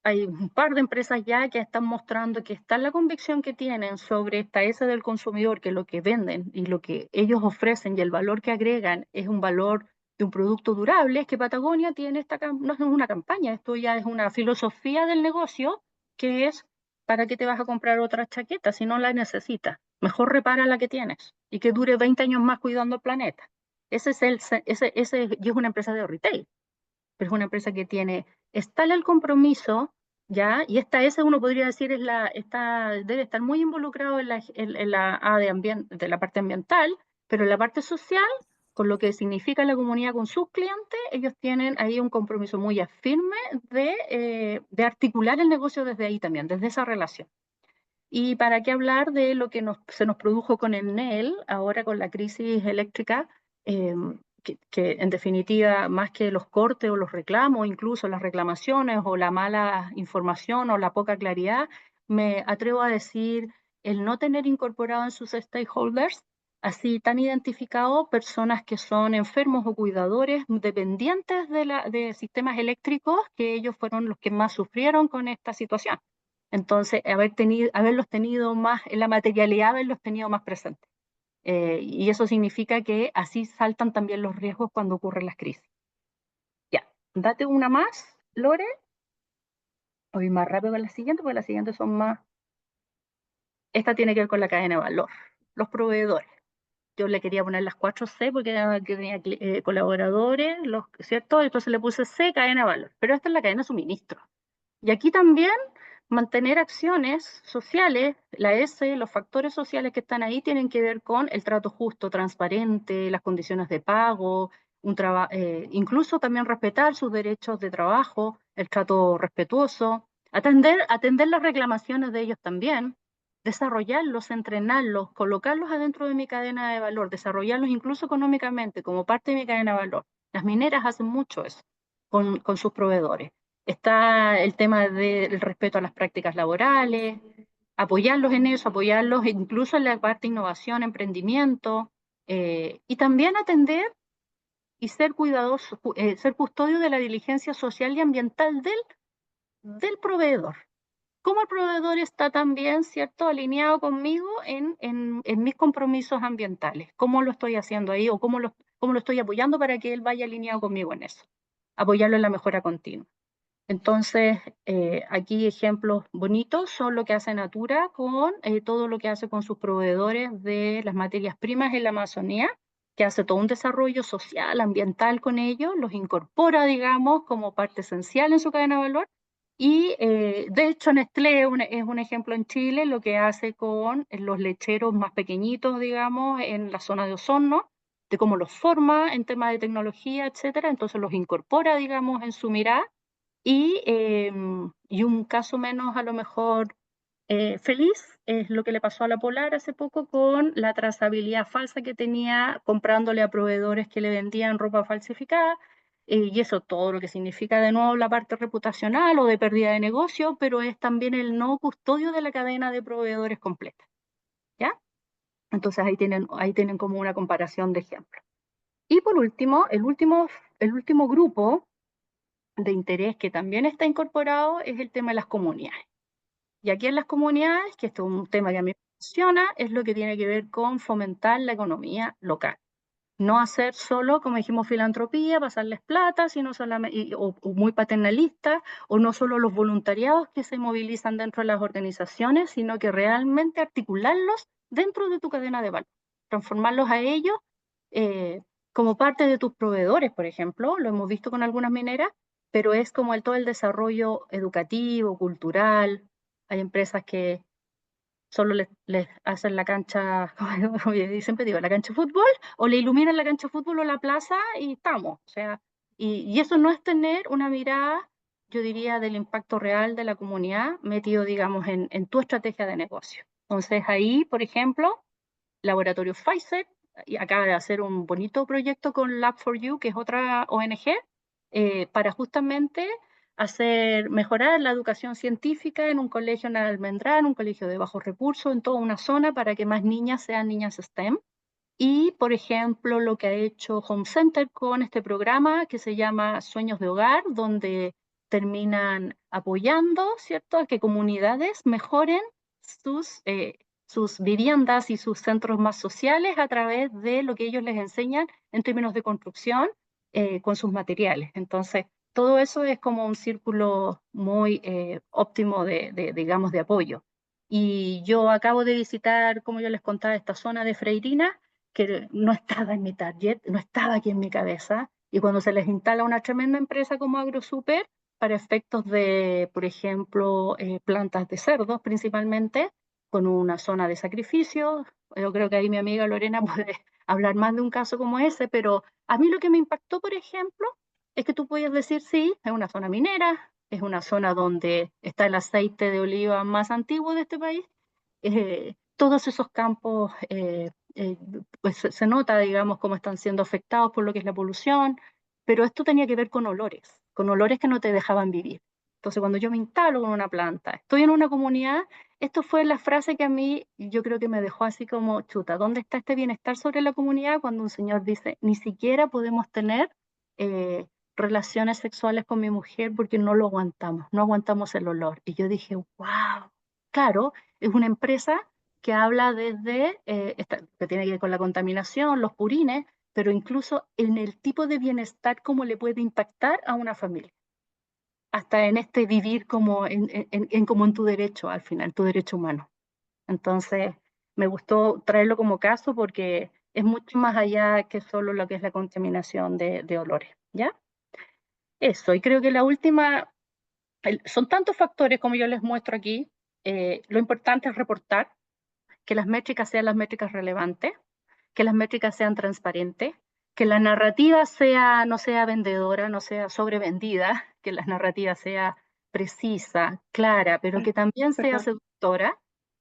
hay un par de empresas ya que están mostrando que está la convicción que tienen sobre esta S del consumidor, que lo que venden y lo que ellos ofrecen y el valor que agregan es un valor de un producto durable, es que Patagonia tiene no es una campaña, esto ya es una filosofía del negocio, que es, ¿para qué te vas a comprar otra chaqueta si no la necesitas? Mejor repara la que tienes y que dure 20 años más cuidando el planeta. Y es una empresa de retail, pero es una empresa que tiene, es tal el compromiso, ¿ya? Y esta S uno podría decir debe estar muy involucrado en la A de la parte ambiental, pero en la parte social, con lo que significa la comunidad con sus clientes, ellos tienen ahí un compromiso muy firme de articular el negocio desde ahí también, desde esa relación. Y para qué hablar de lo que se nos produjo con el NEL, ahora con la crisis eléctrica, eh, que en definitiva, más que los cortes o los reclamos, incluso las reclamaciones o la mala información o la poca claridad, me atrevo a decir el no tener incorporado en sus stakeholders, así tan identificado, personas que son enfermos o cuidadores dependientes de sistemas eléctricos, que ellos fueron los que más sufrieron con esta situación. Entonces, haberlos tenido más, en la materialidad, haberlos tenido más presentes. Y eso significa que así saltan también los riesgos cuando ocurren las crisis. Ya, date una más, Lore. Voy más rápido con la siguiente, porque las siguientes son más. Esta tiene que ver con la cadena de valor. Los proveedores. Yo le quería poner las 4C porque tenía colaboradores, ¿cierto? Entonces le puse C, cadena de valor. Pero esta es la cadena de suministro. Y aquí también mantener acciones sociales, la S, los factores sociales que están ahí tienen que ver con el trato justo, transparente, las condiciones de pago, incluso también respetar sus derechos de trabajo, el trato respetuoso, atender las reclamaciones de ellos también, desarrollarlos, entrenarlos, colocarlos adentro de mi cadena de valor, desarrollarlos incluso económicamente como parte de mi cadena de valor. Las mineras hacen mucho eso con sus proveedores. Está el tema del respeto a las prácticas laborales, apoyarlos en eso, apoyarlos incluso en la parte de innovación, emprendimiento, y también atender y ser cuidadoso, ser custodio de la diligencia social y ambiental del proveedor. Cómo el proveedor está también, ¿cierto?, alineado conmigo en mis compromisos ambientales. ¿Cómo lo estoy haciendo ahí o cómo lo estoy apoyando para que él vaya alineado conmigo en eso? Apoyarlo en la mejora continua. Entonces, aquí ejemplos bonitos son lo que hace Natura con todo lo que hace con sus proveedores de las materias primas en la Amazonía, que hace todo un desarrollo social, ambiental con ellos, los incorpora, digamos, como parte esencial en su cadena de valor. Y de hecho Nestlé es un ejemplo en Chile, lo que hace con los lecheros más pequeñitos, digamos, en la zona de Osorno, de cómo los forma en temas de tecnología, etcétera. Entonces los incorpora, digamos, en su mirada. Y un caso menos a lo mejor feliz es lo que le pasó a la Polar hace poco con la trazabilidad falsa que tenía comprándole a proveedores que le vendían ropa falsificada. Y eso todo lo que significa de nuevo la parte reputacional o de pérdida de negocio, pero es también el no custodio de la cadena de proveedores completa. ¿Ya? Entonces ahí tienen como una comparación de ejemplos. Y por último, el último grupo de interés que también está incorporado es el tema de las comunidades. Y aquí en las comunidades, que esto es un tema que a mí me apasiona, es lo que tiene que ver con fomentar la economía local. No hacer solo, como dijimos, filantropía, pasarles plata, sino solamente, o muy paternalista, o no solo los voluntariados que se movilizan dentro de las organizaciones, sino que realmente articularlos dentro de tu cadena de valor, transformarlos a ellos eh, como parte de tus proveedores, por ejemplo, lo hemos visto con algunas mineras, pero es como todo el desarrollo educativo, cultural. Hay empresas que solo les hacen la cancha, como yo siempre digo, la cancha de fútbol, o le iluminan la cancha de fútbol o la plaza y estamos. O sea, y eso no es tener una mirada, yo diría, del impacto real de la comunidad metido, digamos, en tu estrategia de negocio. Entonces ahí, por ejemplo, Laboratorio Pfizer y acaba de hacer un bonito proyecto con Lab4U, que es otra ONG, para justamente mejorar la educación científica en un colegio en Almendrá, en un colegio de bajos recursos, en toda una zona para que más niñas sean niñas STEM. Y, por ejemplo, lo que ha hecho Home Center con este programa que se llama Sueños de Hogar, donde terminan apoyando, ¿cierto?, a que comunidades mejoren sus viviendas y sus centros más sociales a través de lo que ellos les enseñan en términos de construcción con sus materiales. Entonces, todo eso es como un círculo muy óptimo digamos, de apoyo. Y yo acabo de visitar, como yo les contaba, esta zona de Freirina, que no estaba en mi target, no estaba aquí en mi cabeza, y cuando se les instala una tremenda empresa como AgroSuper, para efectos de, por ejemplo, plantas de cerdos principalmente, con una zona de sacrificio, yo creo que ahí mi amiga Lorena puede hablar más de un caso como ese, pero a mí lo que me impactó, por ejemplo, es que tú puedes decir, sí, es una zona minera, es una zona donde está el aceite de oliva más antiguo de este país, todos esos campos pues se nota, digamos, cómo están siendo afectados por lo que es la polución, pero esto tenía que ver con olores que no te dejaban vivir. Entonces, cuando yo me instalo con una planta, estoy en una comunidad, esto fue la frase que a mí yo creo que me dejó así como chuta, ¿dónde está este bienestar sobre la comunidad cuando un señor dice, ni siquiera podemos tener eh, relaciones sexuales con mi mujer porque no lo aguantamos, no aguantamos el olor? Y yo dije, wow, claro, es una empresa que habla desde, que tiene que ver con la contaminación, los purines, pero incluso en el tipo de bienestar, cómo le puede impactar a una familia. Hasta en este vivir como como en tu derecho, al final, tu derecho humano. Entonces, me gustó traerlo como caso porque es mucho más allá que solo lo que es la contaminación de olores, ¿ya? Eso, y creo que la última, son tantos factores como yo les muestro aquí, lo importante es reportar, que las métricas sean las métricas relevantes, que las métricas sean transparentes, que la narrativa no sea vendedora, no sea sobrevendida, que la narrativa sea precisa, clara, pero que también sea Perdón. seductora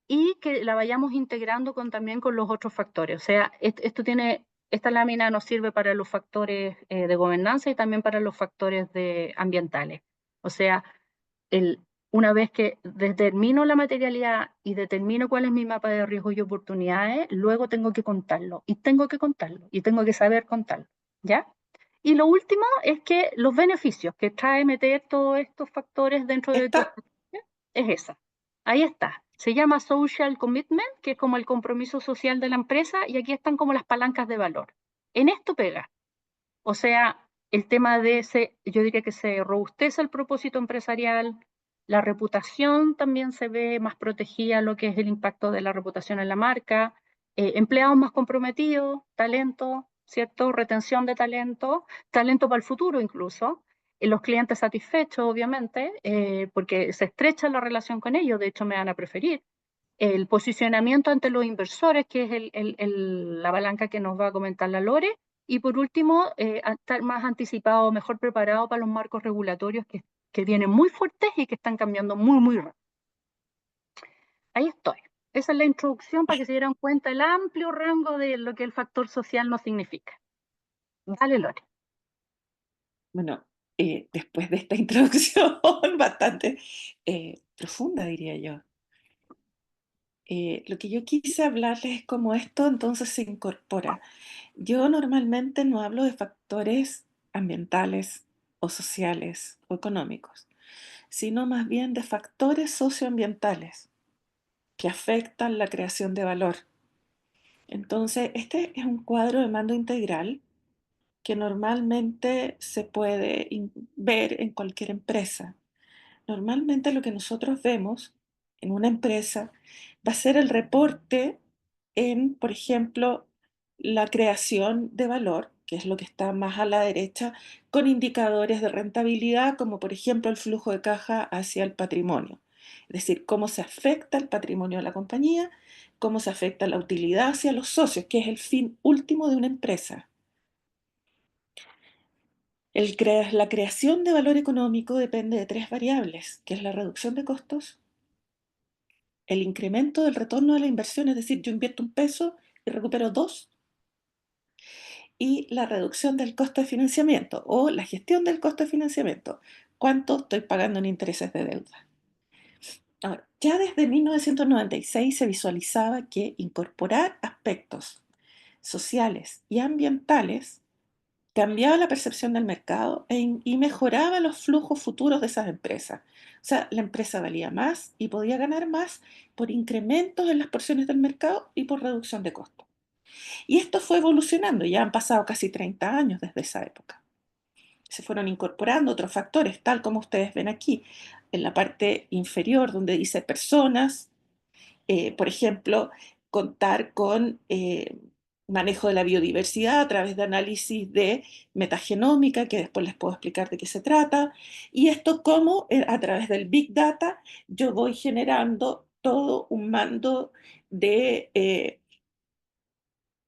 y que la vayamos integrando también con los otros factores. O sea, esta lámina nos sirve para los factores de gobernanza y también para los factores ambientales. O sea, el, una vez que determino la materialidad y determino cuál es mi mapa de riesgos y oportunidades, luego tengo que contarlo y tengo que contarlo y tengo que saber contarlo, ¿ya? Y lo último es que los beneficios que trae meter todos estos factores dentro de tu Esta, estrategia es esa. Ahí está. Se llama social commitment, que es como el compromiso social de la empresa, y aquí están como las palancas de valor. En esto pega. O sea, el tema yo diría que se robustece el propósito empresarial, la reputación también se ve más protegida, lo que es el impacto de la reputación en la marca, empleados más comprometidos, talento, ¿cierto? Retención de talento, talento para el futuro incluso, los clientes satisfechos, obviamente, porque se estrecha la relación con ellos, de hecho me van a preferir. El posicionamiento ante los inversores, que es la palanca que nos va a comentar la Lore, y por último, estar más anticipado, mejor preparado para los marcos regulatorios que vienen muy fuertes y que están cambiando muy, muy rápido. Ahí estoy. Esa es la introducción para que se dieran cuenta el amplio rango de lo que el factor social nos significa. Dale, Lore. Bueno, después de esta introducción bastante profunda, diría yo, lo que yo quise hablarles es cómo esto entonces se incorpora. Yo normalmente no hablo de factores ambientales o sociales o económicos, sino más bien de factores socioambientales que afectan la creación de valor. Entonces, este es un cuadro de mando integral que normalmente se puede ver en cualquier empresa. Normalmente lo que nosotros vemos en una empresa va a ser el reporte en, por ejemplo, la creación de valor, que es lo que está más a la derecha, con indicadores de rentabilidad, como por ejemplo el flujo de caja hacia el patrimonio. Es decir, cómo se afecta el patrimonio de la compañía, cómo se afecta la utilidad hacia los socios, que es el fin último de una empresa. La creación de valor económico depende de tres variables, que es la reducción de costos, el incremento del retorno de la inversión, es decir, yo invierto un peso y recupero dos, y la reducción del costo de financiamiento o la gestión del costo de financiamiento, cuánto estoy pagando en intereses de deuda. Ahora, ya desde 1996 se visualizaba que incorporar aspectos sociales y ambientales cambiaba la percepción del mercado y mejoraba los flujos futuros de esas empresas. O sea, la empresa valía más y podía ganar más por incrementos en las porciones del mercado y por reducción de costos. Y esto fue evolucionando, ya han pasado casi 30 años desde esa época. Se fueron incorporando otros factores, tal como ustedes ven aquí, en la parte inferior donde dice personas, por ejemplo, contar con manejo de la biodiversidad a través de análisis de metagenómica, que después les puedo explicar de qué se trata, y esto cómo a través del Big Data yo voy generando todo un mando de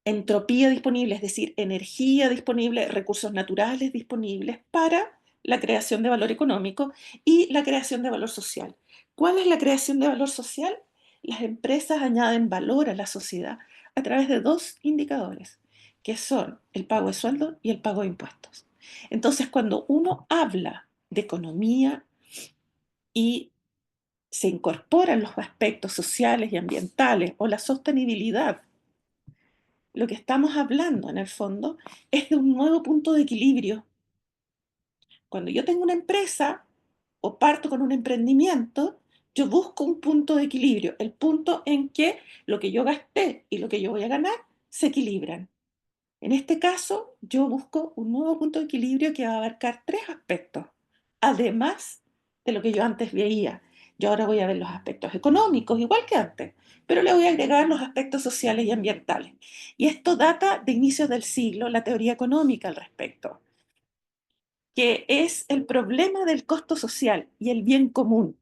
entropía disponible, es decir, energía disponible, recursos naturales disponibles para la creación de valor económico y la creación de valor social. ¿Cuál es la creación de valor social? Las empresas añaden valor a la sociedad a través de dos indicadores, que son el pago de sueldo y el pago de impuestos. Entonces, cuando uno habla de economía y se incorporan los aspectos sociales y ambientales o la sostenibilidad, lo que estamos hablando en el fondo es de un nuevo punto de equilibrio. Cuando yo tengo una empresa o parto con un emprendimiento, yo busco un punto de equilibrio, el punto en que lo que yo gasté y lo que yo voy a ganar se equilibran. En este caso, yo busco un nuevo punto de equilibrio que va a abarcar tres aspectos, además de lo que yo antes veía. Yo ahora voy a ver los aspectos económicos, igual que antes, pero le voy a agregar los aspectos sociales y ambientales. Y esto data de inicios del siglo, la teoría económica al respecto, que es el problema del costo social y el bien común.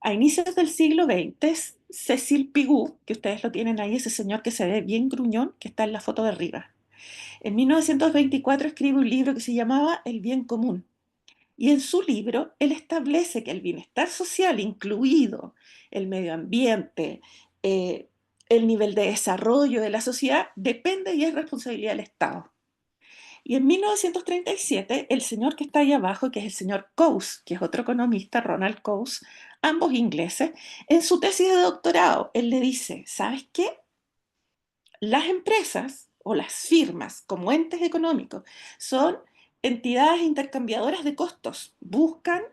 A inicios del siglo XX, Cecil Pigou, que ustedes lo tienen ahí, ese señor que se ve bien gruñón, que está en la foto de arriba, en 1924 escribe un libro que se llamaba El bien común. Y en su libro él establece que el bienestar social, incluido el medio ambiente, eh, el nivel de desarrollo de la sociedad, depende y es responsabilidad del Estado. Y en 1937, el señor que está ahí abajo, que es el señor Coase, que es otro economista, Ronald Coase, ambos ingleses, en su tesis de doctorado, él le dice, ¿sabes qué? Las empresas o las firmas como entes económicos son entidades intercambiadoras de costos. Buscan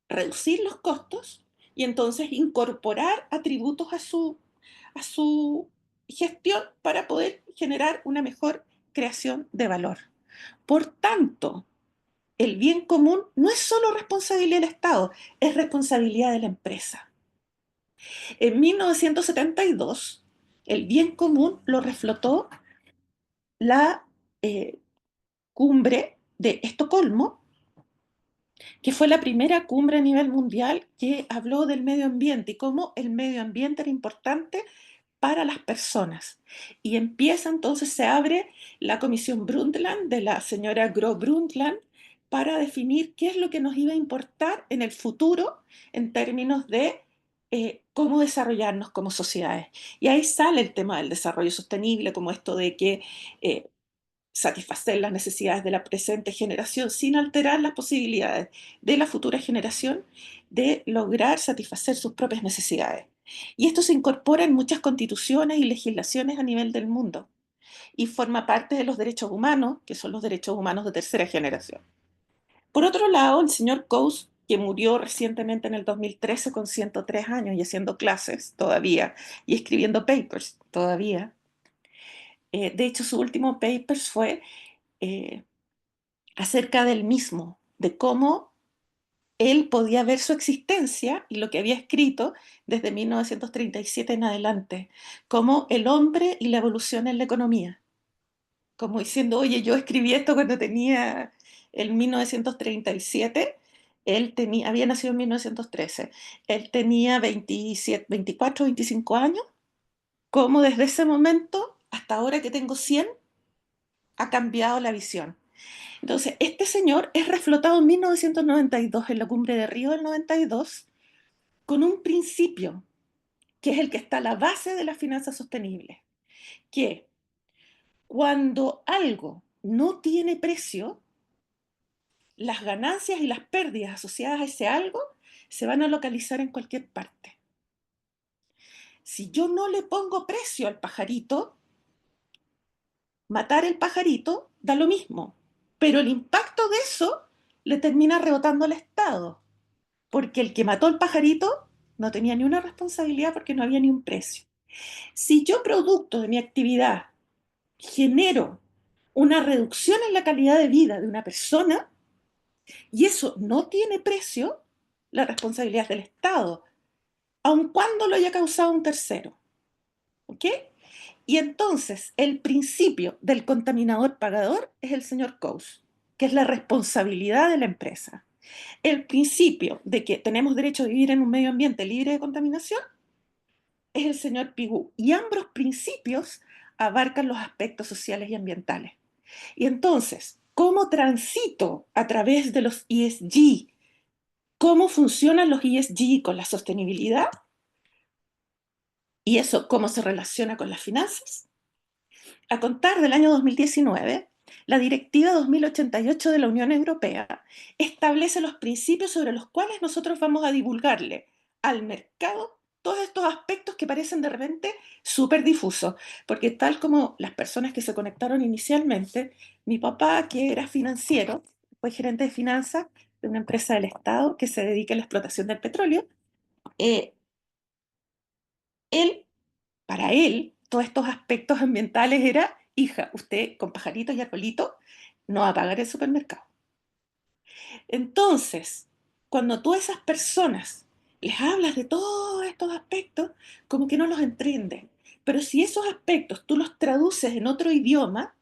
reducir los costos y entonces incorporar atributos a su gestión para poder generar una mejor creación de valor. Por tanto, el bien común no es solo responsabilidad del Estado, es responsabilidad de la empresa. En 1972, el bien común lo reflotó la eh, cumbre de Estocolmo, que fue la primera cumbre a nivel mundial que habló del medio ambiente y cómo el medio ambiente era importante para las personas. Y empieza entonces, se abre la comisión Brundtland de la señora Gro Brundtland para definir qué es lo que nos iba a importar en el futuro en términos de cómo desarrollarnos como sociedades. Y ahí sale el tema del desarrollo sostenible, como esto de que eh, satisfacer las necesidades de la presente generación sin alterar las posibilidades de la futura generación de lograr satisfacer sus propias necesidades. Y esto se incorpora en muchas constituciones y legislaciones a nivel del mundo y forma parte de los derechos humanos, que son los derechos humanos de tercera generación. Por otro lado, el señor Coase, que murió recientemente en el 2013 con 103 años y haciendo clases todavía y escribiendo papers todavía. De hecho, su último paper fue eh, acerca del mismo, de cómo él podía ver su existencia y lo que había escrito desde 1937 en adelante, como el hombre y la evolución en la economía, como diciendo, oye, yo escribí esto cuando tenía el 1937, había nacido en 1913, él tenía 27, 24, 25 años, como desde ese momento hasta ahora que tengo 100, ha cambiado la visión. Entonces, este señor es reflotado en 1992 en la cumbre de Río del 92 con un principio que es el que está a la base de las finanzas sostenibles, que cuando algo no tiene precio, las ganancias y las pérdidas asociadas a ese algo se van a localizar en cualquier parte. Si yo no le pongo precio al pajarito, matar el pajarito da lo mismo, pero el impacto de eso le termina rebotando al Estado, porque el que mató al pajarito no tenía ni una responsabilidad porque no había ni un precio. Si yo, producto de mi actividad, genero una reducción en la calidad de vida de una persona y eso no tiene precio, la responsabilidad es del Estado, aun cuando lo haya causado un tercero. ¿Ok? Y entonces el principio del contaminador pagador es el señor Coase, que es la responsabilidad de la empresa. El principio de que tenemos derecho a vivir en un medio ambiente libre de contaminación es el señor Pigou. Y ambos principios abarcan los aspectos sociales y ambientales. Y entonces, ¿cómo transito a través de los ESG? ¿Cómo funcionan los ESG con la sostenibilidad? ¿Y eso cómo se relaciona con las finanzas? A contar del año 2019, la Directiva 2088 de la Unión Europea establece los principios sobre los cuales nosotros vamos a divulgarle al mercado todos estos aspectos que parecen de repente súper difusos, porque tal como las personas que se conectaron inicialmente, mi papá, que era financiero, fue gerente de finanzas de una empresa del Estado que se dedica a la explotación del petróleo, eh, él para él, todos estos aspectos ambientales era, hija, usted con pajaritos y arbolitos no va a pagar el supermercado. Entonces, cuando tú a esas personas les hablas de todos estos aspectos, como que no los entienden. Pero si esos aspectos tú los traduces en otro idioma,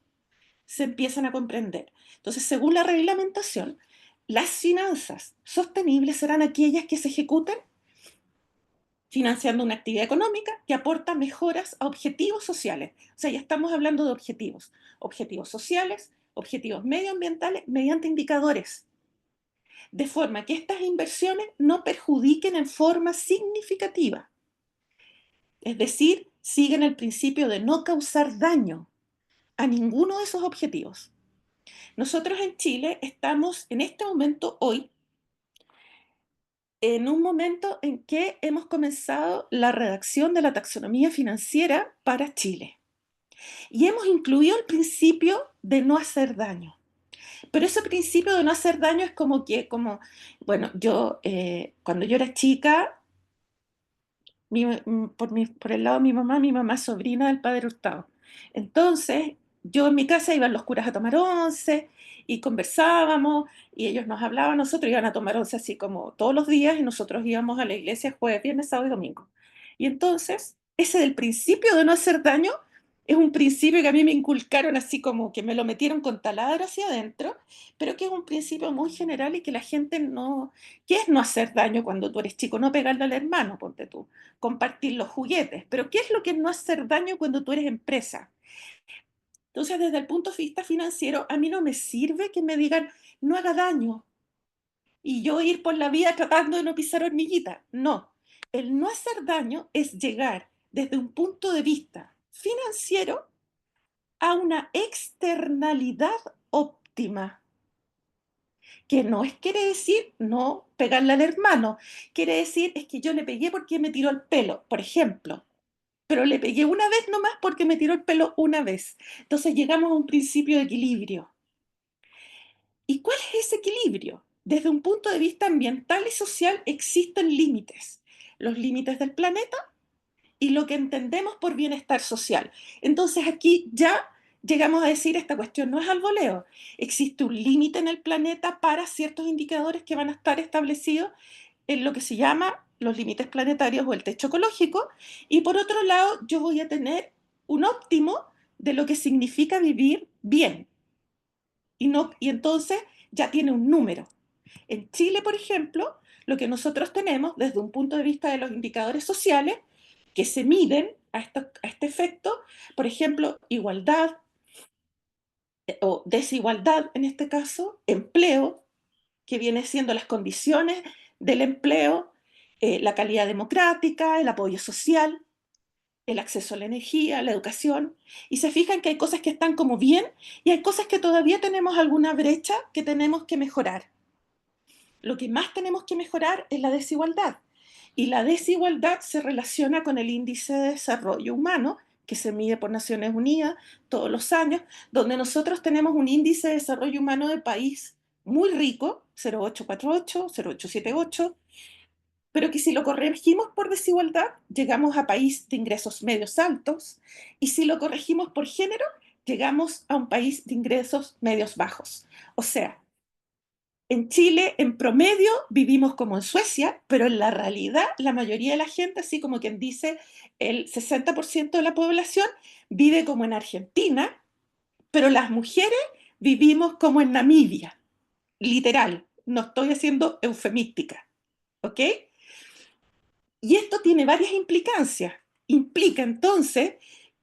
se empiezan a comprender. Entonces, según la reglamentación, las finanzas sostenibles serán aquellas que se ejecuten financiando una actividad económica que aporta mejoras a objetivos sociales. O sea, ya estamos hablando de objetivos, objetivos sociales, objetivos medioambientales, mediante indicadores, de forma que estas inversiones no perjudiquen en forma significativa. Es decir, siguen el principio de no causar daño a ninguno de esos objetivos. Nosotros en Chile estamos en este momento, hoy, en un momento en que hemos comenzado la redacción de la taxonomía financiera para Chile. Y hemos incluido el principio de no hacer daño. Pero ese principio de no hacer daño es como que, bueno, yo cuando yo era chica, por el lado de mi mamá es sobrina del padre Hurtado. Entonces, yo en mi casa iban los curas a tomar once y conversábamos y ellos nos hablaban, nosotros iban a tomar once así como todos los días y nosotros íbamos a la iglesia jueves, viernes, sábado y domingo. Y entonces, ese del principio de no hacer daño Es un principio que a mí me inculcaron así como que me lo metieron con taladro hacia adentro, pero que es un principio muy general y que la gente no... ¿Qué es no hacer daño cuando tú eres chico? No pegarle al hermano, ponte tú, compartir los juguetes. Pero ¿qué es lo que es no hacer daño cuando tú eres empresa? Entonces, desde el punto de vista financiero, a mí no me sirve que me digan no haga daño y yo ir por la vida tratando de no pisar hormiguita. No, el no hacer daño es llegar desde un punto de vista financiero a una externalidad óptima, que no es, quiere decir no pegarle al hermano, quiere decir es que yo le pegué porque me tiró el pelo, por ejemplo, pero le pegué una vez nomás porque me tiró el pelo una vez. Entonces llegamos a un principio de equilibrio. ¿Y cuál es ese equilibrio? Desde un punto de vista ambiental y social existen límites. Los límites del planeta y lo que entendemos por bienestar social. Entonces aquí ya llegamos a decir esta cuestión no es al voleo. Existe un límite en el planeta para ciertos indicadores que van a estar establecidos en lo que se llama los límites planetarios o el techo ecológico. Y por otro lado, yo voy a tener un óptimo de lo que significa vivir bien. Y entonces ya tiene un número. En Chile, por ejemplo, lo que nosotros tenemos desde un punto de vista de los indicadores sociales que se miden a este efecto, por ejemplo, igualdad o desigualdad en este caso, empleo, que viene siendo las condiciones del empleo, la calidad democrática, el apoyo social, el acceso a la energía, la educación, y se fijan que hay cosas que están como bien y hay cosas que todavía tenemos alguna brecha que tenemos que mejorar. Lo que más tenemos que mejorar es la desigualdad. Y la desigualdad se relaciona con el índice de desarrollo humano, que se mide por Naciones Unidas todos los años, donde nosotros tenemos un índice de desarrollo humano de país muy rico, 0,848, 0,878, pero que si lo corregimos por desigualdad, llegamos a país de ingresos medios altos, y si lo corregimos por género, llegamos a un país de ingresos medios bajos. O sea, en Chile, en promedio, vivimos como en Suecia, pero en la realidad, la mayoría de la gente, así como quien dice, el 60% de la población vive como en Argentina, pero las mujeres vivimos como en Namibia, literal, no estoy haciendo eufemística, ¿ok? Y esto tiene varias implicancias. Implica entonces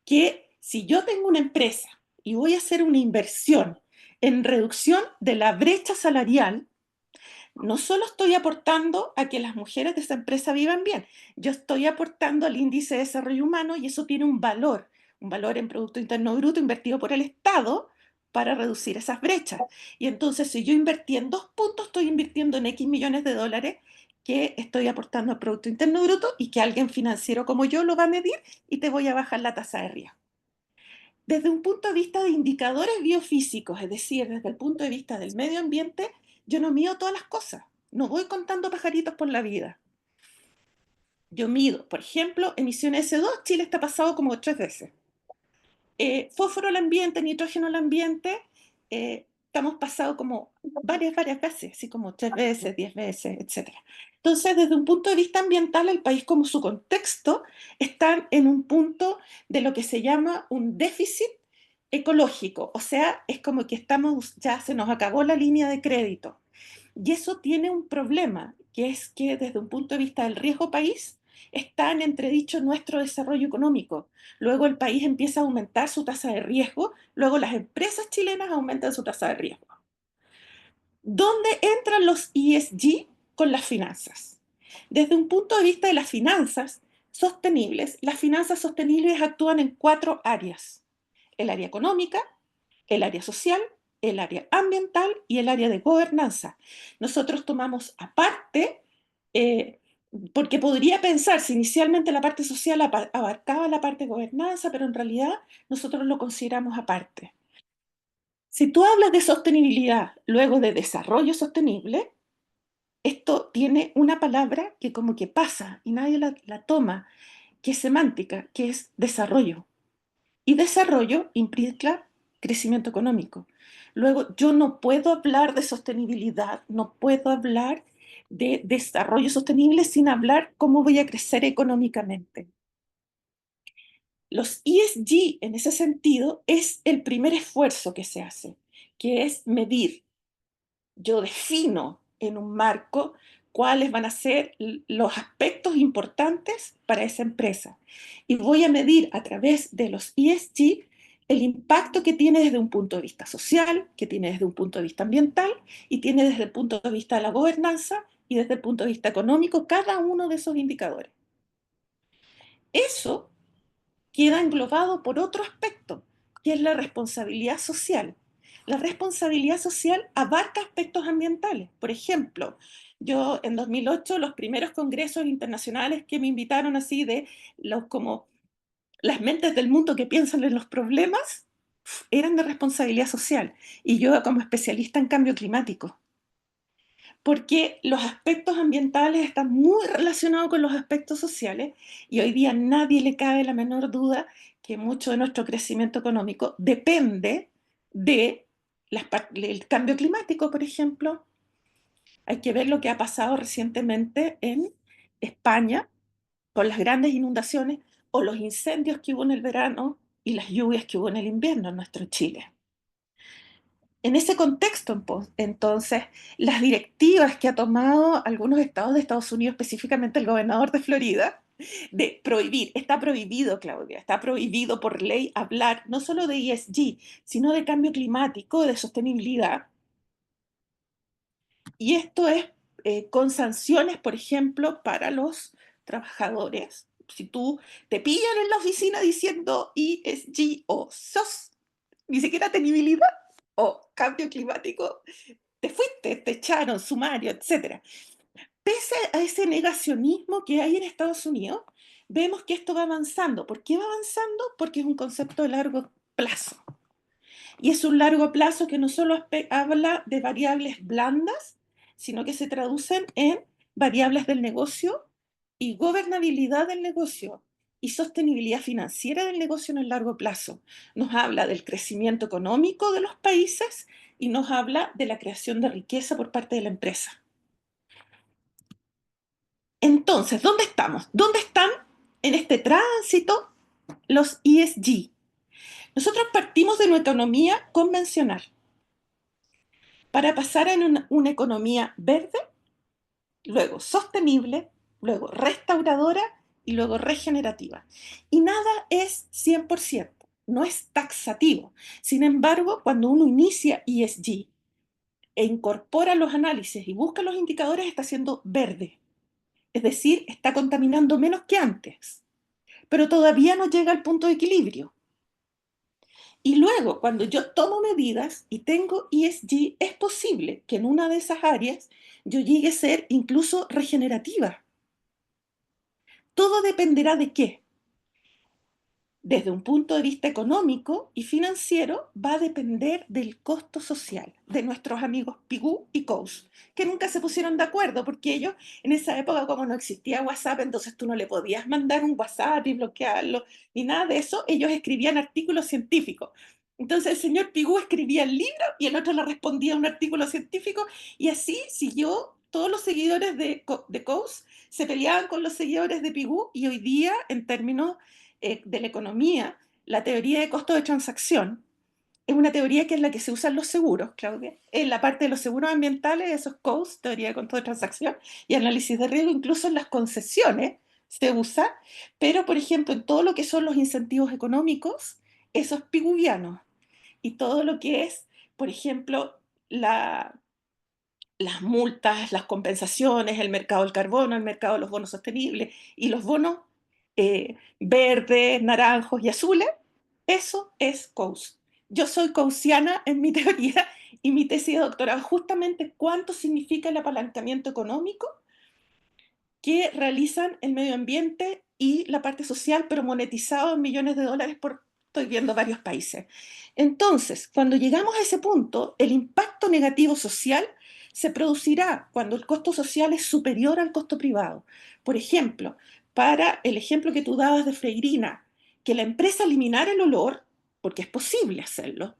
que si yo tengo una empresa y voy a hacer una inversión en reducción de la brecha salarial, no solo estoy aportando a que las mujeres de esa empresa vivan bien, yo estoy aportando al índice de desarrollo humano y eso tiene un valor en Producto Interno Bruto invertido por el Estado para reducir esas brechas. Y entonces, si yo invertí en 2 puntos, estoy invirtiendo en X millones de dólares que estoy aportando al Producto Interno Bruto y que alguien financiero como yo lo va a medir y te voy a bajar la tasa de riesgo. Desde un punto de vista de indicadores biofísicos, es decir, desde el punto de vista del medio ambiente, yo no mido todas las cosas, no voy contando pajaritos por la vida. Yo mido, por ejemplo, emisiones de CO2, Chile está pasado como 3 veces. Fósforo al ambiente, nitrógeno al ambiente, estamos pasados como varias veces, así como 3 veces, 10 veces, etc. Entonces, desde un punto de vista ambiental, el país como su contexto está en un punto de lo que se llama un déficit ecológico, o sea, es como que estamos, ya se nos acabó la línea de crédito. Y eso tiene un problema, que es que desde un punto de vista del riesgo país, está en entredicho nuestro desarrollo económico. Luego el país empieza a aumentar su tasa de riesgo, luego las empresas chilenas aumentan su tasa de riesgo. ¿Dónde entran los ESG con las finanzas? Desde un punto de vista de las finanzas sostenibles actúan en 4 áreas: el área económica, el área social, el área ambiental y el área de gobernanza. Nosotros tomamos aparte, eh, porque podría pensarse inicialmente la parte social abarcaba la parte de gobernanza, pero en realidad nosotros lo consideramos aparte. Si tú hablas de sostenibilidad luego de desarrollo sostenible, esto tiene una palabra que como que pasa y nadie la toma, que es semántica, que es desarrollo. Y desarrollo implica crecimiento económico. Luego, yo no puedo hablar de sostenibilidad, no puedo hablar de desarrollo sostenible sin hablar cómo voy a crecer económicamente. Los ESG, en ese sentido, es el primer esfuerzo que se hace, que es medir. Yo defino en un marco cuáles van a ser los aspectos importantes para esa empresa. Y voy a medir a través de los ESG el impacto que tiene desde un punto de vista social, que tiene desde un punto de vista ambiental y tiene desde el punto de vista de la gobernanza y desde el punto de vista económico, cada uno de esos indicadores. Eso queda englobado por otro aspecto, que es la responsabilidad social. La responsabilidad social abarca aspectos ambientales. Por ejemplo, yo en 2008, los primeros congresos internacionales que me invitaron así de los como las mentes del mundo que piensan en los problemas, eran de responsabilidad social. Y yo como especialista en cambio climático, porque los aspectos ambientales están muy relacionados con los aspectos sociales y hoy día nadie le cabe la menor duda que mucho de nuestro crecimiento económico depende de del cambio climático, por ejemplo. Hay que ver lo que ha pasado recientemente en España con las grandes inundaciones o los incendios que hubo en el verano y las lluvias que hubo en el invierno en nuestro Chile. En ese contexto, entonces, las directivas que ha tomado algunos estados de Estados Unidos, específicamente el gobernador de Florida, de prohibir, está prohibido, Claudia, está prohibido por ley hablar no solo de ESG, sino de cambio climático, de sostenibilidad. Y esto es con sanciones, por ejemplo, para los trabajadores. Si tú te pillan en la oficina diciendo ESG o SOS, ni siquiera tenibilidad o cambio climático, te fuiste, te echaron, sumario, etc. Pese a ese negacionismo que hay en Estados Unidos, vemos que esto va avanzando. ¿Por qué va avanzando? Porque es un concepto de largo plazo. Y es un largo plazo que no solo habla de variables blandas, sino que se traducen en variables del negocio y gobernabilidad del negocio y sostenibilidad financiera del negocio en el largo plazo. Nos habla del crecimiento económico de los países y nos habla de la creación de riqueza por parte de la empresa. Entonces, ¿dónde estamos? ¿Dónde están en este tránsito los ESG? Nosotros partimos de una economía convencional para pasar a una economía verde, luego sostenible, luego restauradora y luego regenerativa. Y nada es 100%, no es taxativo. Sin embargo, cuando uno inicia ESG e incorpora los análisis y busca los indicadores, está siendo verde. Es decir, está contaminando menos que antes, pero todavía no llega al punto de equilibrio. Y luego, cuando yo tomo medidas y tengo ESG, es posible que en una de esas áreas yo llegue a ser incluso regenerativa. Todo dependerá de qué. Desde un punto de vista económico y financiero, va a depender del costo social de nuestros amigos Pigou y Coase, que nunca se pusieron de acuerdo, porque ellos en esa época, como no existía WhatsApp, entonces tú no le podías mandar un WhatsApp y bloquearlo, ni nada de eso, ellos escribían artículos científicos. Entonces el señor Pigou escribía el libro y el otro le respondía un artículo científico, y así siguió. Todos los seguidores de Coase se peleaban con los seguidores de Pigou, y hoy día, en términos de la economía, la teoría de costo de transacción es una teoría que es la que se usa en los seguros, Claudia. En la parte de los seguros ambientales, eso es COST, teoría de costo de transacción, y análisis de riesgo, incluso en las concesiones se usa, pero por ejemplo en todo lo que son los incentivos económicos, eso es piguviano. Y todo lo que es, por ejemplo, las multas, las compensaciones, el mercado del carbono, el mercado de los bonos sostenibles y los bonos verdes, naranjos y azules, eso es COUS. Yo soy COUSiana en mi teoría y mi tesis de doctorado justamente cuánto significa el apalancamiento económico que realizan el medio ambiente y la parte social, pero monetizado en millones de dólares por, estoy viendo varios países. Entonces, cuando llegamos a ese punto, el impacto negativo social se producirá cuando el costo social es superior al costo privado. Por ejemplo, para el ejemplo que tú dabas de Freirina, que la empresa eliminara el olor, porque es posible hacerlo,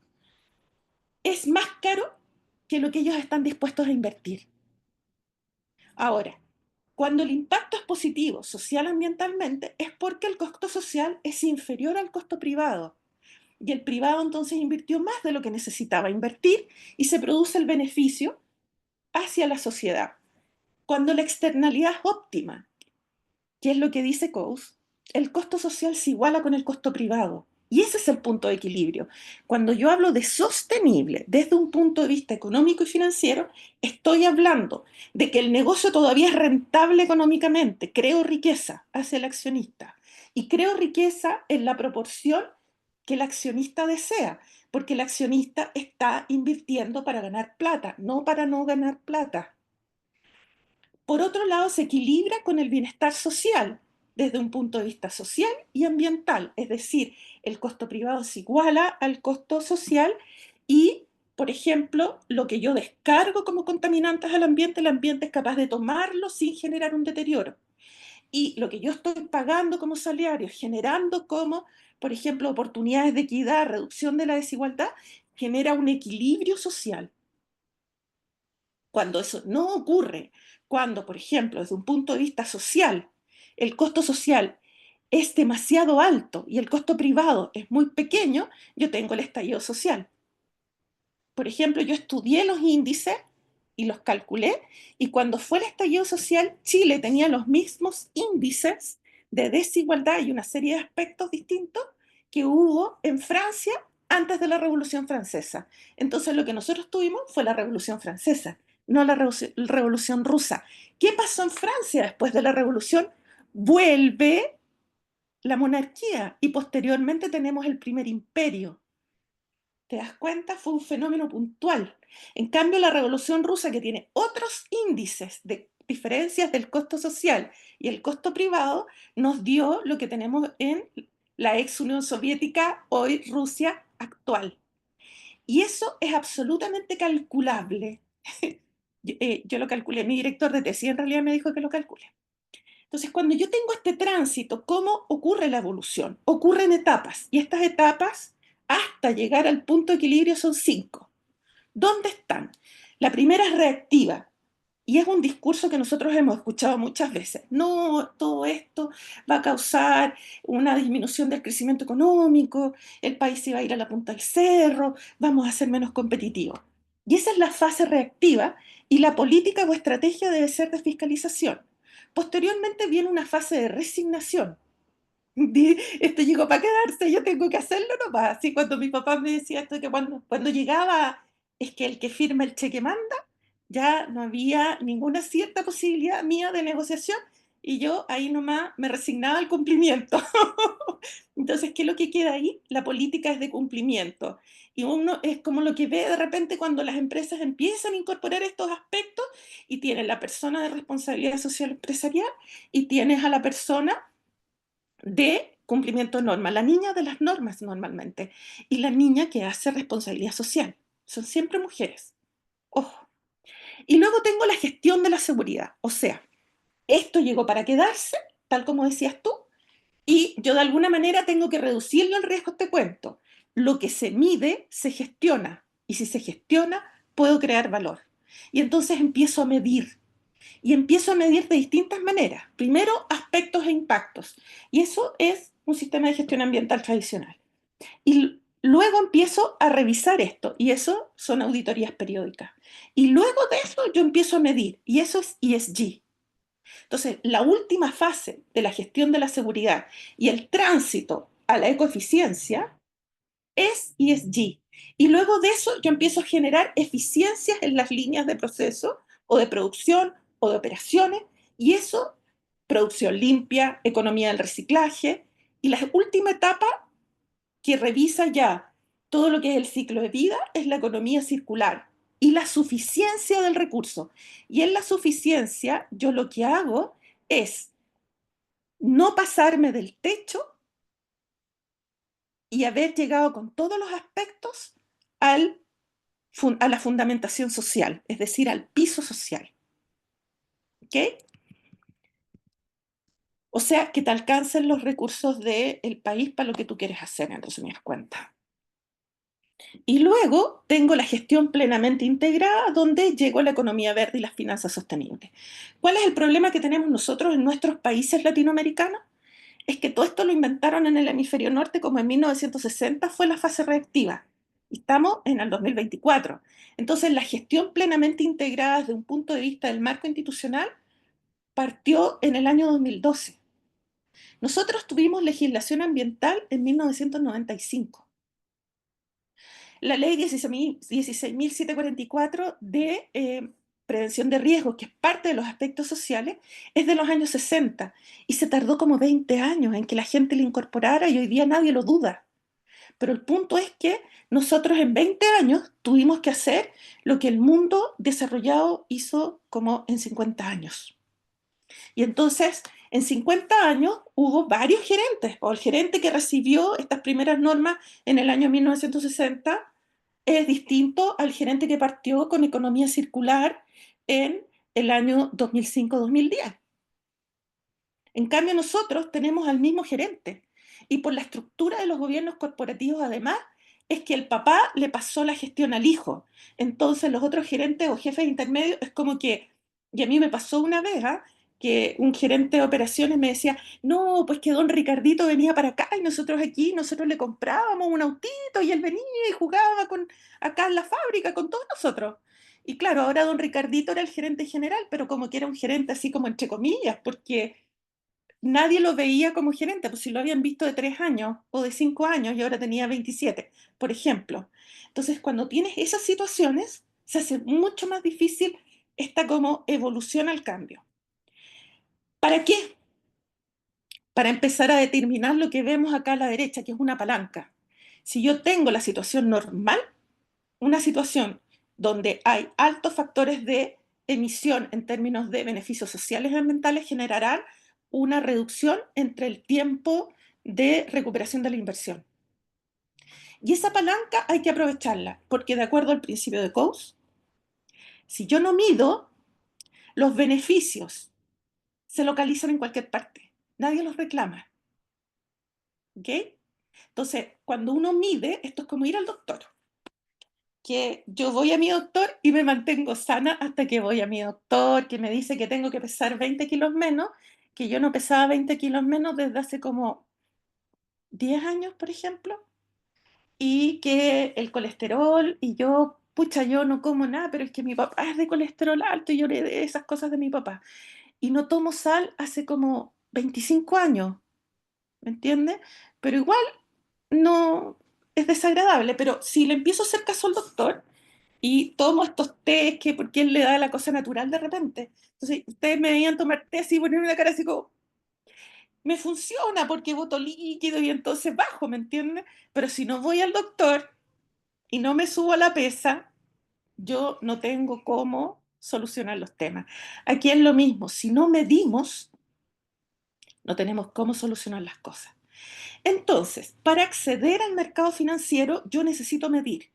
es más caro que lo que ellos están dispuestos a invertir. Ahora, Cuando el impacto es positivo social ambientalmente, es porque el costo social es inferior al costo privado. Y el privado entonces invirtió más de lo que necesitaba invertir y se produce el beneficio hacia la sociedad. Cuando la externalidad es óptima, que es lo que dice Coase, el costo social se iguala con el costo privado. Y ese es el punto de equilibrio. Cuando yo hablo de sostenible desde un punto de vista económico y financiero, estoy hablando de que el negocio todavía es rentable económicamente, creo riqueza hacia el accionista y creo riqueza en la proporción que el accionista desea, porque el accionista está invirtiendo para ganar plata, no para no ganar plata. Por otro lado, se equilibra con el bienestar social desde un punto de vista social y ambiental, es decir, el costo privado se iguala al costo social y, por ejemplo, lo que yo descargo como contaminantes al ambiente, el ambiente es capaz de tomarlo sin generar un deterioro. Y lo que yo estoy pagando como salario, generando como, por ejemplo, oportunidades de equidad, reducción de la desigualdad, genera un equilibrio social. Cuando eso no ocurre, cuando, por ejemplo, desde un punto de vista social, el costo social es demasiado alto y el costo privado es muy pequeño, yo tengo el estallido social. Por ejemplo, yo estudié los índices y los calculé, y cuando fue el estallido social, Chile tenía los mismos índices de desigualdad y una serie de aspectos distintos que hubo en Francia antes de la Revolución Francesa. Entonces lo que nosotros tuvimos fue la Revolución Francesa, no la Revolución Rusa. ¿Qué pasó en Francia después de la Revolución? Vuelve la monarquía y posteriormente tenemos el primer imperio. ¿Te das cuenta? Fue un fenómeno puntual. En cambio, la Revolución Rusa, que tiene otros índices de diferencias del costo social y el costo privado, nos dio lo que tenemos en la ex Unión Soviética, hoy Rusia actual. Y eso es absolutamente calculable. Yo lo calculé, mi director de tesis en realidad me dijo que lo calcule. Entonces, cuando yo tengo este tránsito, ¿cómo ocurre la evolución? Ocurre en etapas, y estas etapas, hasta llegar al punto de equilibrio, son 5. ¿Dónde están? La primera es reactiva, y es un discurso que nosotros hemos escuchado muchas veces. No, todo esto va a causar una disminución del crecimiento económico, el país se va a ir a la punta del cerro, vamos a ser menos competitivos. Y esa es la fase reactiva, y la política o estrategia debe ser de fiscalización. Posteriormente viene una fase de resignación. Esto llegó para quedarse, yo tengo que hacerlo nomás. Así cuando mi papá me decía esto, que cuando llegaba, es que el que firma el cheque manda, ya no había ninguna cierta posibilidad mía de negociación y yo ahí nomás me resignaba al cumplimiento. Entonces, ¿qué es lo que queda ahí? La política es de cumplimiento. Y uno es como lo que ve de repente cuando las empresas empiezan a incorporar estos aspectos y tienes la persona de responsabilidad social empresarial y tienes a la persona de cumplimiento de normas, la niña de las normas normalmente, y la niña que hace responsabilidad social. Son siempre mujeres. Ojo. Y luego tengo la gestión de la seguridad. O sea, esto llegó para quedarse, tal como decías tú, y yo de alguna manera tengo que reducirle el riesgo a este cuento. Lo que se mide se gestiona, y si se gestiona, puedo crear valor. Y entonces empiezo a medir, y empiezo a medir de distintas maneras. Primero, aspectos e impactos. Y eso es un sistema de gestión ambiental tradicional. Y luego empiezo a revisar esto, y eso son auditorías periódicas. Y luego de eso yo empiezo a medir, y eso es ESG. Entonces, la última fase de la gestión de la seguridad y el tránsito a la ecoeficiencia es ESG. Y luego de eso yo empiezo a generar eficiencias en las líneas de proceso o de producción o de operaciones, y eso, producción limpia, economía del reciclaje, y la última etapa que revisa ya todo lo que es el ciclo de vida es la economía circular y la suficiencia del recurso. Y en la suficiencia yo lo que hago es no pasarme del techo y haber llegado con todos los aspectos al a la fundamentación social, es decir, al piso social. ¿Ok? O sea, que te alcancen los recursos del país para lo que tú quieres hacer, en resumidas cuentas. Y luego tengo la gestión plenamente integrada, donde llego a la economía verde y las finanzas sostenibles. ¿Cuál es el problema que tenemos nosotros en nuestros países latinoamericanos? Es que todo esto lo inventaron en el hemisferio norte como en 1960 fue la fase reactiva. Y estamos en el 2024. Entonces, la gestión plenamente integrada desde un punto de vista del marco institucional partió en el año 2012. Nosotros tuvimos legislación ambiental en 1995. La ley 16.744 de prevención de riesgos, que es parte de los aspectos sociales, es de los años 60 y se tardó como 20 años en que la gente lo incorporara y hoy día nadie lo duda. Pero el punto es que nosotros en 20 años tuvimos que hacer lo que el mundo desarrollado hizo como en 50 años. Y entonces, en 50 años hubo varios gerentes, o el gerente que recibió estas primeras normas en el año 1960 es distinto al gerente que partió con economía circular en el año 2005-2010. En cambio, nosotros tenemos al mismo gerente. Y por la estructura de los gobiernos corporativos, además, es que el papá le pasó la gestión al hijo. Entonces, los otros gerentes o jefes intermedios es como que, y a mí me pasó una vez, ¿ah? Que un gerente de operaciones me decía, no, pues que don Ricardito venía para acá y nosotros aquí, nosotros le comprábamos un autito y él venía y jugaba con, acá en la fábrica con todos nosotros. Y claro, ahora don Ricardito era el gerente general, pero como que era un gerente así como entre comillas, porque nadie lo veía como gerente, pues si lo habían visto de 3 años o de 5 años y ahora tenía 27, por ejemplo. Entonces, cuando tienes esas situaciones, se hace mucho más difícil esta como evolución al cambio. ¿Para qué? Para empezar a determinar lo que vemos acá a la derecha, que es una palanca. Si yo tengo la situación normal, una situación donde hay altos factores de emisión en términos de beneficios sociales y ambientales, generarán una reducción entre el tiempo de recuperación de la inversión. Y esa palanca hay que aprovecharla, porque de acuerdo al principio de Coase, si yo no mido, los beneficios se localizan en cualquier parte. Nadie los reclama. ¿Ok? Entonces, cuando uno mide, esto es como ir al doctor. Que yo voy a mi doctor y me mantengo sana hasta que voy a mi doctor, que me dice que tengo que pesar 20 kilos menos, que yo no pesaba 20 kilos menos desde hace como 10 años, por ejemplo, y que el colesterol, y yo, pucha, yo no como nada, pero es que mi papá es de colesterol alto y yo le de esas cosas de mi papá. Y no tomo sal hace como 25 años, ¿me entiendes? Pero igual no es desagradable, pero si le empiezo a hacer caso al doctor, y tomo estos tés que porque él le da la cosa natural de repente. Entonces, ustedes me veían tomar té así, ponerme una cara así como, me funciona porque boto líquido y entonces bajo, ¿me entiendes? Pero si no voy al doctor y no me subo a la pesa, yo no tengo cómo solucionar los temas. Aquí es lo mismo, si no medimos, no tenemos cómo solucionar las cosas. Entonces, para acceder al mercado financiero, yo necesito medir.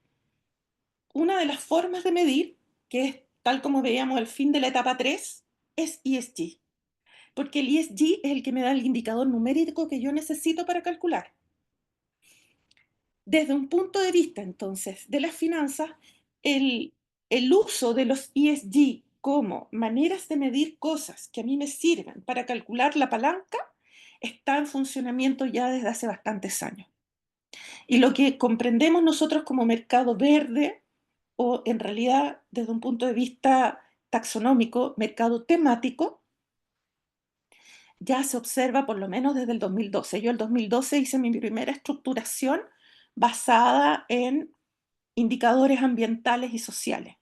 Una de las formas de medir, que es tal como veíamos al fin de la etapa 3, es ESG, porque el ESG es el que me da el indicador numérico que yo necesito para calcular. Desde un punto de vista, entonces, de las finanzas, el, el uso de los ESG como maneras de medir cosas que a mí me sirven para calcular la palanca está en funcionamiento ya desde hace bastantes años. Y lo que comprendemos nosotros como mercado verde, o en realidad desde un punto de vista taxonómico, mercado temático, ya se observa por lo menos desde el 2012. Yo el 2012 hice mi primera estructuración basada en indicadores ambientales y sociales.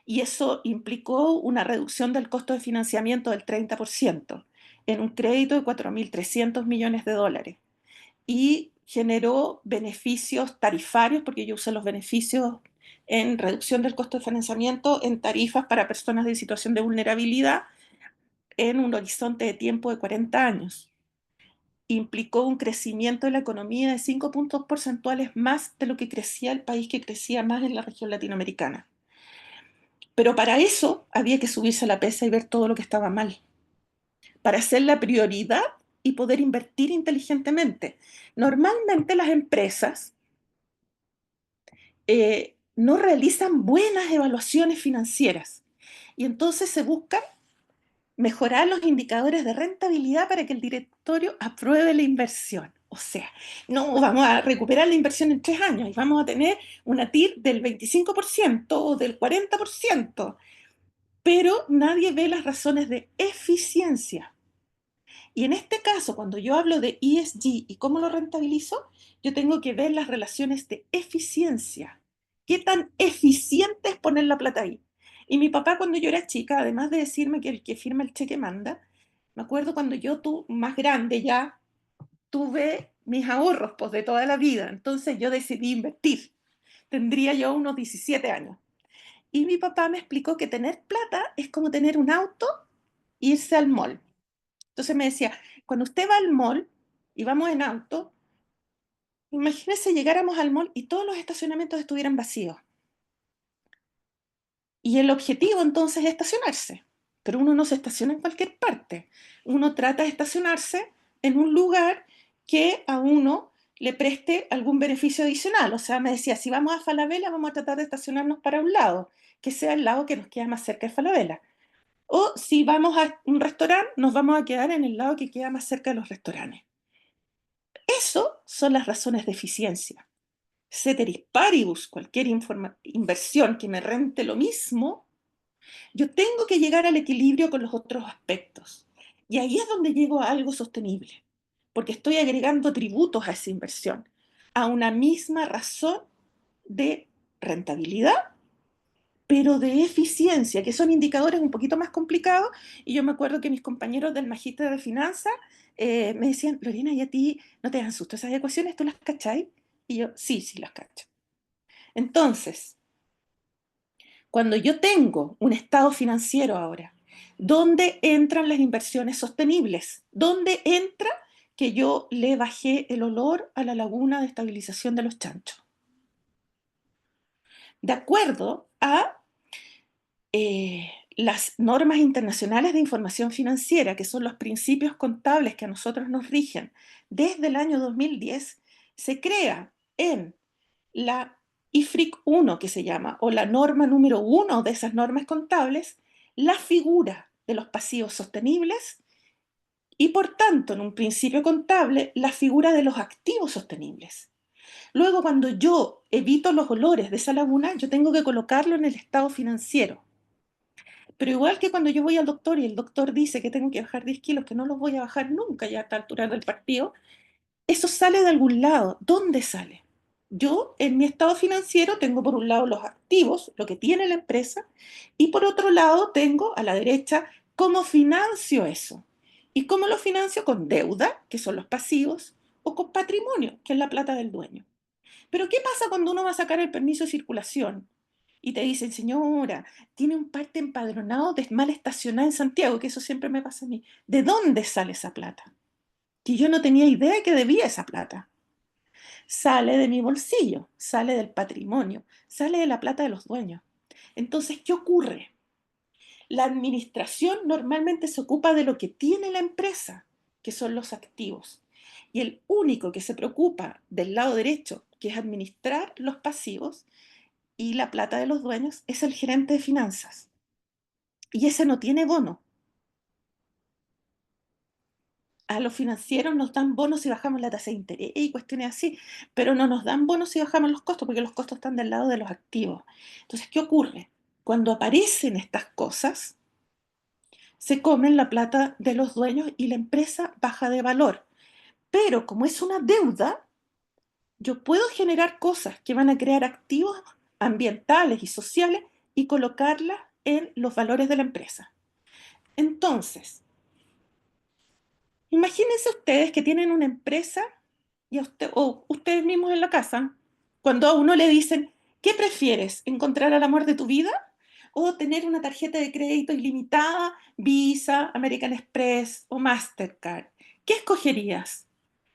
Y eso implicó una reducción del costo de financiamiento del 30% en un crédito de 4.300 millones de dólares. Y generó beneficios tarifarios, porque yo usé los beneficios en reducción del costo de financiamiento en tarifas para personas en situación de vulnerabilidad en un horizonte de tiempo de 40 años. Implicó un crecimiento de la economía de 5 puntos porcentuales más de lo que crecía el país que crecía más en la región latinoamericana. Pero para eso había que subirse a la pesa y ver todo lo que estaba mal, para hacer la prioridad y poder invertir inteligentemente. Normalmente las empresas no realizan buenas evaluaciones financieras. Y entonces se busca mejorar los indicadores de rentabilidad para que el directorio apruebe la inversión. O sea, no vamos a recuperar la inversión en 3 años y vamos a tener una TIR del 25% o del 40%, pero nadie ve las razones de eficiencia. Y en este caso, cuando yo hablo de ESG y cómo lo rentabilizo, yo tengo que ver las relaciones de eficiencia. ¿Qué tan eficiente es poner la plata ahí? Y mi papá, cuando yo era chica, además de decirme que el que firma el cheque manda, me acuerdo cuando yo, más grande ya, tuve mis ahorros pues, de toda la vida. Entonces yo decidí invertir. Tendría yo unos 17 años. Y mi papá me explicó que tener plata es como tener un auto e irse al mall. Entonces me decía, cuando usted va al mall y vamos en auto, imagínese llegáramos al mall y todos los estacionamientos estuvieran vacíos. Y el objetivo entonces es estacionarse. Pero uno no se estaciona en cualquier parte. Uno trata de estacionarse en un lugar que a uno le preste algún beneficio adicional. O sea, me decía, si vamos a Falabella, vamos a tratar de estacionarnos para un lado, que sea el lado que nos queda más cerca de Falabella. O si vamos a un restaurante, nos vamos a quedar en el lado que queda más cerca de los restaurantes. Eso son las razones de eficiencia. Ceteris paribus, cualquier inversión que me rente lo mismo, yo tengo que llegar al equilibrio con los otros aspectos. Y ahí es donde llego a algo sostenible, porque estoy agregando tributos a esa inversión, a una misma razón de rentabilidad, pero de eficiencia, que son indicadores un poquito más complicados. Y yo me acuerdo que mis compañeros del magíster de finanzas me decían, Lorena, ¿y a ti no te dan susto esas ecuaciones? ¿Tú las cacháis? Y yo, sí, sí las cacho. Entonces, cuando yo tengo un estado financiero ahora, ¿dónde entran las inversiones sostenibles? ¿Dónde entra que yo le bajé el olor a la laguna de estabilización de los chanchos? De acuerdo a las normas internacionales de información financiera, que son los principios contables que a nosotros nos rigen desde el año 2010, se crea en la IFRIC 1, que se llama, o la norma número 1 de esas normas contables, la figura de los pasivos sostenibles y, por tanto, en un principio contable, la figura de los activos sostenibles. Luego, cuando yo evito los olores de esa laguna, yo tengo que colocarlo en el estado financiero. Pero igual que cuando yo voy al doctor y el doctor dice que tengo que bajar 10 kilos, que no los voy a bajar nunca ya a esta altura del partido, eso sale de algún lado. ¿Dónde sale? Yo en mi estado financiero tengo por un lado los activos, lo que tiene la empresa, y por otro lado tengo a la derecha cómo financio eso. ¿Y cómo lo financio? Con deuda, que son los pasivos, o con patrimonio, que es la plata del dueño. Pero ¿qué pasa cuando uno va a sacar el permiso de circulación? Y te dicen, señora, tiene un parte empadronado de mal estacionado en Santiago, que eso siempre me pasa a mí. ¿De dónde sale esa plata? Que yo no tenía idea que debía esa plata. Sale de mi bolsillo, sale del patrimonio, sale de la plata de los dueños. Entonces, ¿qué ocurre? La administración normalmente se ocupa de lo que tiene la empresa, que son los activos. Y el único que se preocupa del lado derecho, que es administrar los pasivos y la plata de los dueños, es el gerente de finanzas. Y ese no tiene bono. A los financieros nos dan bonos si bajamos la tasa de interés y cuestiones así, pero no nos dan bonos si bajamos los costos, porque los costos están del lado de los activos. Entonces, ¿qué ocurre? Cuando aparecen estas cosas, se comen la plata de los dueños y la empresa baja de valor. Pero como es una deuda, yo puedo generar cosas que van a crear activos ambientales y sociales y colocarlas en los valores de la empresa. Entonces, imagínense ustedes que tienen una empresa y o ustedes mismos en la casa, cuando a uno le dicen, ¿qué prefieres? ¿Encontrar el amor de tu vida? ¿O tener una tarjeta de crédito ilimitada, Visa, American Express o Mastercard? ¿Qué escogerías?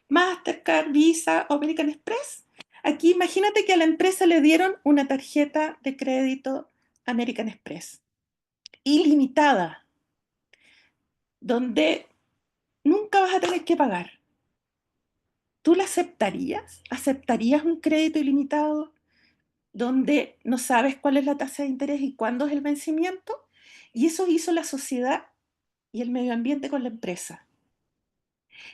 ¿Mastercard, Visa o American Express? Aquí imagínate que a la empresa le dieron una tarjeta de crédito American Express, ilimitada, donde nunca vas a tener que pagar. ¿Tú la aceptarías? ¿Aceptarías un crédito ilimitado? donde no sabes cuál es la tasa de interés y cuándo es el vencimiento, y eso hizo la sociedad y el medio ambiente con la empresa.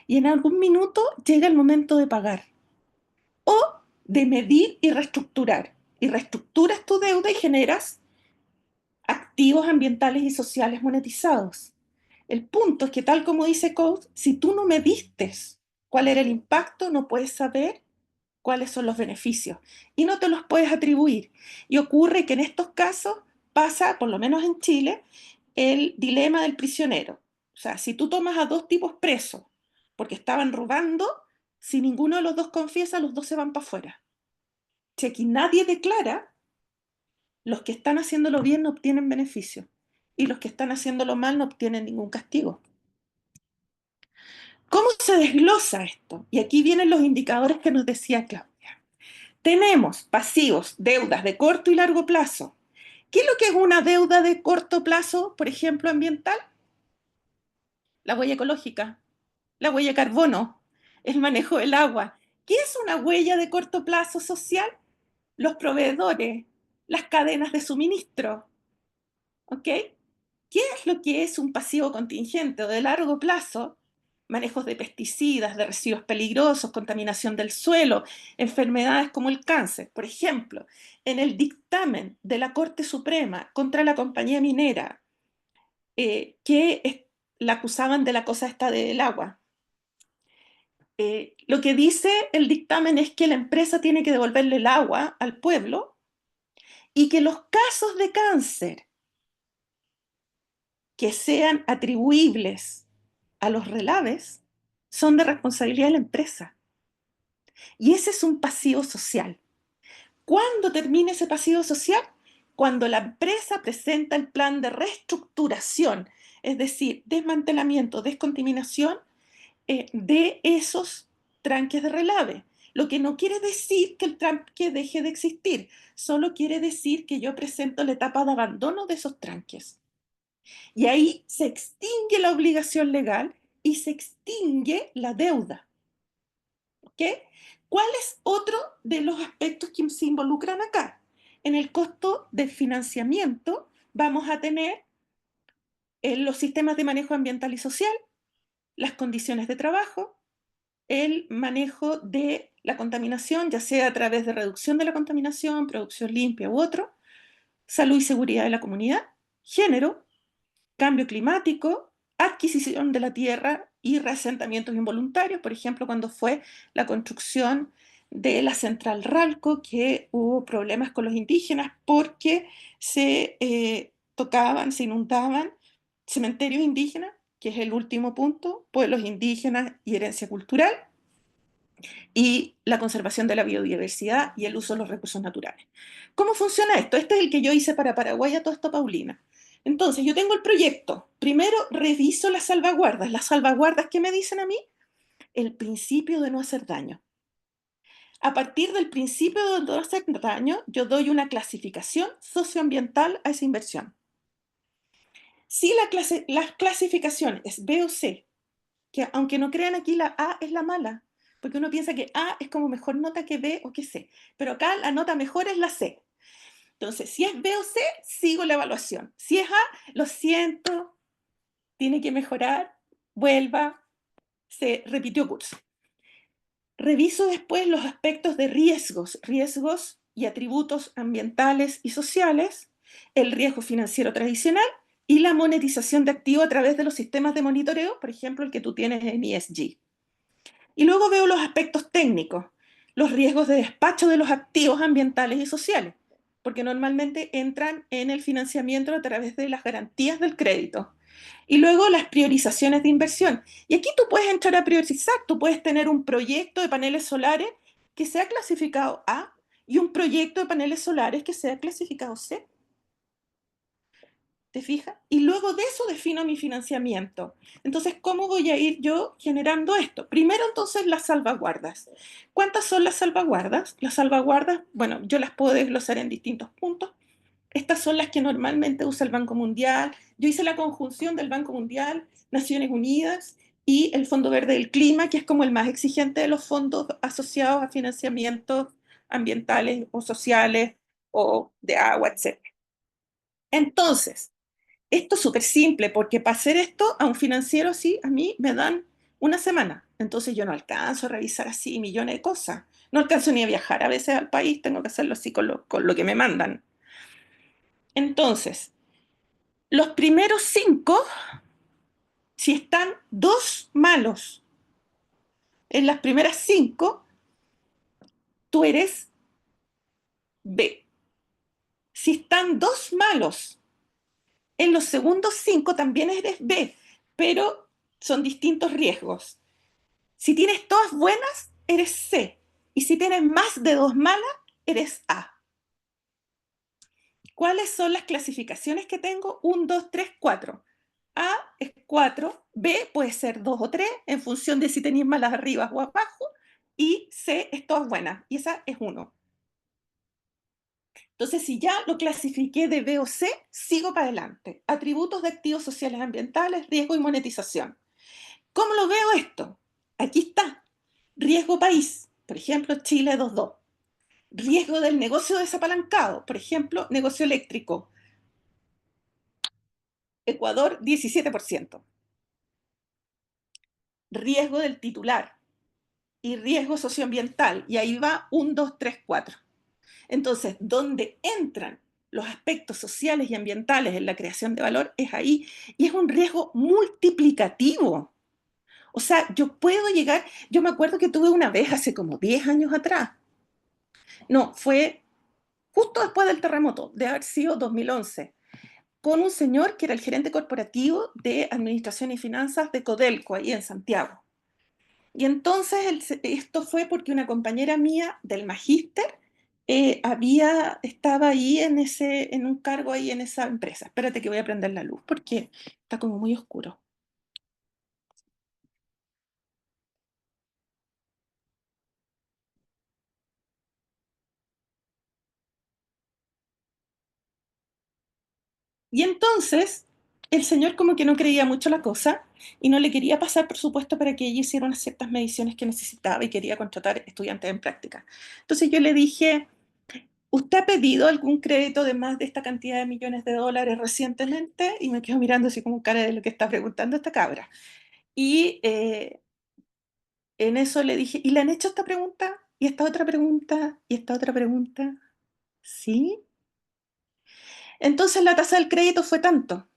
Y en algún minuto llega el momento de pagar o de medir y reestructurar. Y reestructuras tu deuda y generas activos ambientales y sociales monetizados. El punto es que, tal como dice Coase, si tú no mediste cuál era el impacto, no puedes saber cuáles son los beneficios y no te los puedes atribuir. Y ocurre que en estos casos pasa, por lo menos en Chile, el dilema del prisionero. O sea, si tú tomas a dos tipos presos porque estaban robando, si ninguno de los dos confiesa, los dos se van para afuera. Si aquí nadie declara, los que están haciéndolo bien no obtienen beneficio y los que están haciéndolo mal no obtienen ningún castigo. ¿Cómo se desglosa esto? Y aquí vienen los indicadores que nos decía Claudia. Tenemos pasivos, deudas de corto y largo plazo. ¿Qué es lo que es una deuda de corto plazo, por ejemplo, ambiental? La huella ecológica, la huella de carbono, el manejo del agua. ¿Qué es una huella de corto plazo social? Los proveedores, las cadenas de suministro. ¿Ok? ¿Qué es lo que es un pasivo contingente o de largo plazo? Manejos de pesticidas, de residuos peligrosos, contaminación del suelo, enfermedades como el cáncer. Por ejemplo, en el dictamen de la Corte Suprema contra la compañía minera, la acusaban de la cosa esta del agua. Lo que dice el dictamen es que la empresa tiene que devolverle el agua al pueblo y que los casos de cáncer que sean atribuibles a los relaves son de responsabilidad de la empresa. Y ese es un pasivo social. ¿Cuándo termina ese pasivo social? Cuando la empresa presenta el plan de reestructuración, es decir, desmantelamiento, descontaminación de esos tranques de relave. Lo que no quiere decir que el tranque deje de existir, solo quiere decir que yo presento la etapa de abandono de esos tranques. Y ahí se extingue la obligación legal y se extingue la deuda. ¿Ok? ¿Cuál es otro de los aspectos que se involucran acá? En el costo del financiamiento vamos a tener los sistemas de manejo ambiental y social, las condiciones de trabajo, el manejo de la contaminación, ya sea a través de reducción de la contaminación, producción limpia u otro, salud y seguridad de la comunidad, género, cambio climático, adquisición de la tierra y reasentamientos involuntarios, por ejemplo, cuando fue la construcción de la central Ralco, que hubo problemas con los indígenas porque se tocaban, se inundaban cementerios indígenas, que es el último punto, pueblos indígenas y herencia cultural, y la conservación de la biodiversidad y el uso de los recursos naturales. ¿Cómo funciona esto? Este es el que yo hice para Paraguay a todo esto, Paulina. Entonces, yo tengo el proyecto. Primero, reviso las salvaguardas. ¿Las salvaguardas qué me dicen a mí? El principio de no hacer daño. A partir del principio de no hacer daño, yo doy una clasificación socioambiental a esa inversión. Si la clasificación es B o C, que aunque no crean aquí, la A es la mala, porque uno piensa que A es como mejor nota que B o que C, pero acá la nota mejor es la C. Entonces, si es B o C, sigo la evaluación. Si es A, lo siento, tiene que mejorar, vuelva, se repitió curso. Reviso después los aspectos de riesgos y atributos ambientales y sociales, el riesgo financiero tradicional y la monetización de activos a través de los sistemas de monitoreo, por ejemplo, el que tú tienes en ESG. Y luego veo los aspectos técnicos, los riesgos de despacho de los activos ambientales y sociales, porque normalmente entran en el financiamiento a través de las garantías del crédito. Y luego las priorizaciones de inversión. Y aquí tú puedes entrar a priorizar, tú puedes tener un proyecto de paneles solares que sea clasificado A y un proyecto de paneles solares que sea clasificado C. ¿Te fijas? Y luego de eso defino mi financiamiento. Entonces, ¿cómo voy a ir yo generando esto? Primero, entonces, las salvaguardas. ¿Cuántas son las salvaguardas? Las salvaguardas, bueno, yo las puedo desglosar en distintos puntos. Estas son las que normalmente usa el Banco Mundial. Yo hice la conjunción del Banco Mundial, Naciones Unidas y el Fondo Verde del Clima, que es como el más exigente de los fondos asociados a financiamientos ambientales o sociales o de agua, etc. Entonces, esto es súper simple, porque para hacer esto a un financiero así, a mí me dan una semana. Entonces yo no alcanzo a revisar así millones de cosas. No alcanzo ni a viajar a veces al país, tengo que hacerlo así con lo que me mandan. Entonces, los primeros 5, si están dos malos en las primeras 5, tú eres B. Si están dos malos en los segundos 5, también eres B, pero son distintos riesgos. Si tienes todas buenas, eres C. Y si tienes más de dos malas, eres A. ¿Cuáles son las clasificaciones que tengo? 1, 2, 3, 4. A es 4, B puede ser 2 o 3, en función de si tenéis malas arriba o abajo, y C es todas buenas, y esa es 1. Entonces, si ya lo clasifiqué de B o C, sigo para adelante. Atributos de activos sociales ambientales, riesgo y monetización. ¿Cómo lo veo esto? Aquí está. Riesgo país, por ejemplo, Chile 2.2. Riesgo del negocio desapalancado, por ejemplo, negocio eléctrico, Ecuador 17%. Riesgo del titular y riesgo socioambiental, y ahí va 1, 2, 3, 4. Entonces, donde entran los aspectos sociales y ambientales en la creación de valor es ahí, y es un riesgo multiplicativo. O sea, yo puedo llegar, yo me acuerdo que tuve una vez hace como 10 años atrás, no, fue justo después del terremoto, de haber sido 2011, con un señor que era el gerente corporativo de Administración y Finanzas de Codelco, ahí en Santiago. Y entonces esto fue porque una compañera mía del magíster estaba ahí en un cargo ahí en esa empresa. Espérate que voy a prender la luz porque está como muy oscuro. Y entonces el señor como que no creía mucho la cosa y no le quería pasar presupuesto para que ella hiciera unas ciertas mediciones que necesitaba y quería contratar estudiantes en práctica. Entonces yo le dije, ¿usted ha pedido algún crédito de más de esta cantidad de millones de dólares recientemente? Y me quedo mirando así como cara de lo que está preguntando esta cabra. Y en eso le dije, ¿y le han hecho esta pregunta? ¿Y esta otra pregunta? ¿Y esta otra pregunta? ¿Sí? Entonces la tasa del crédito fue tanto.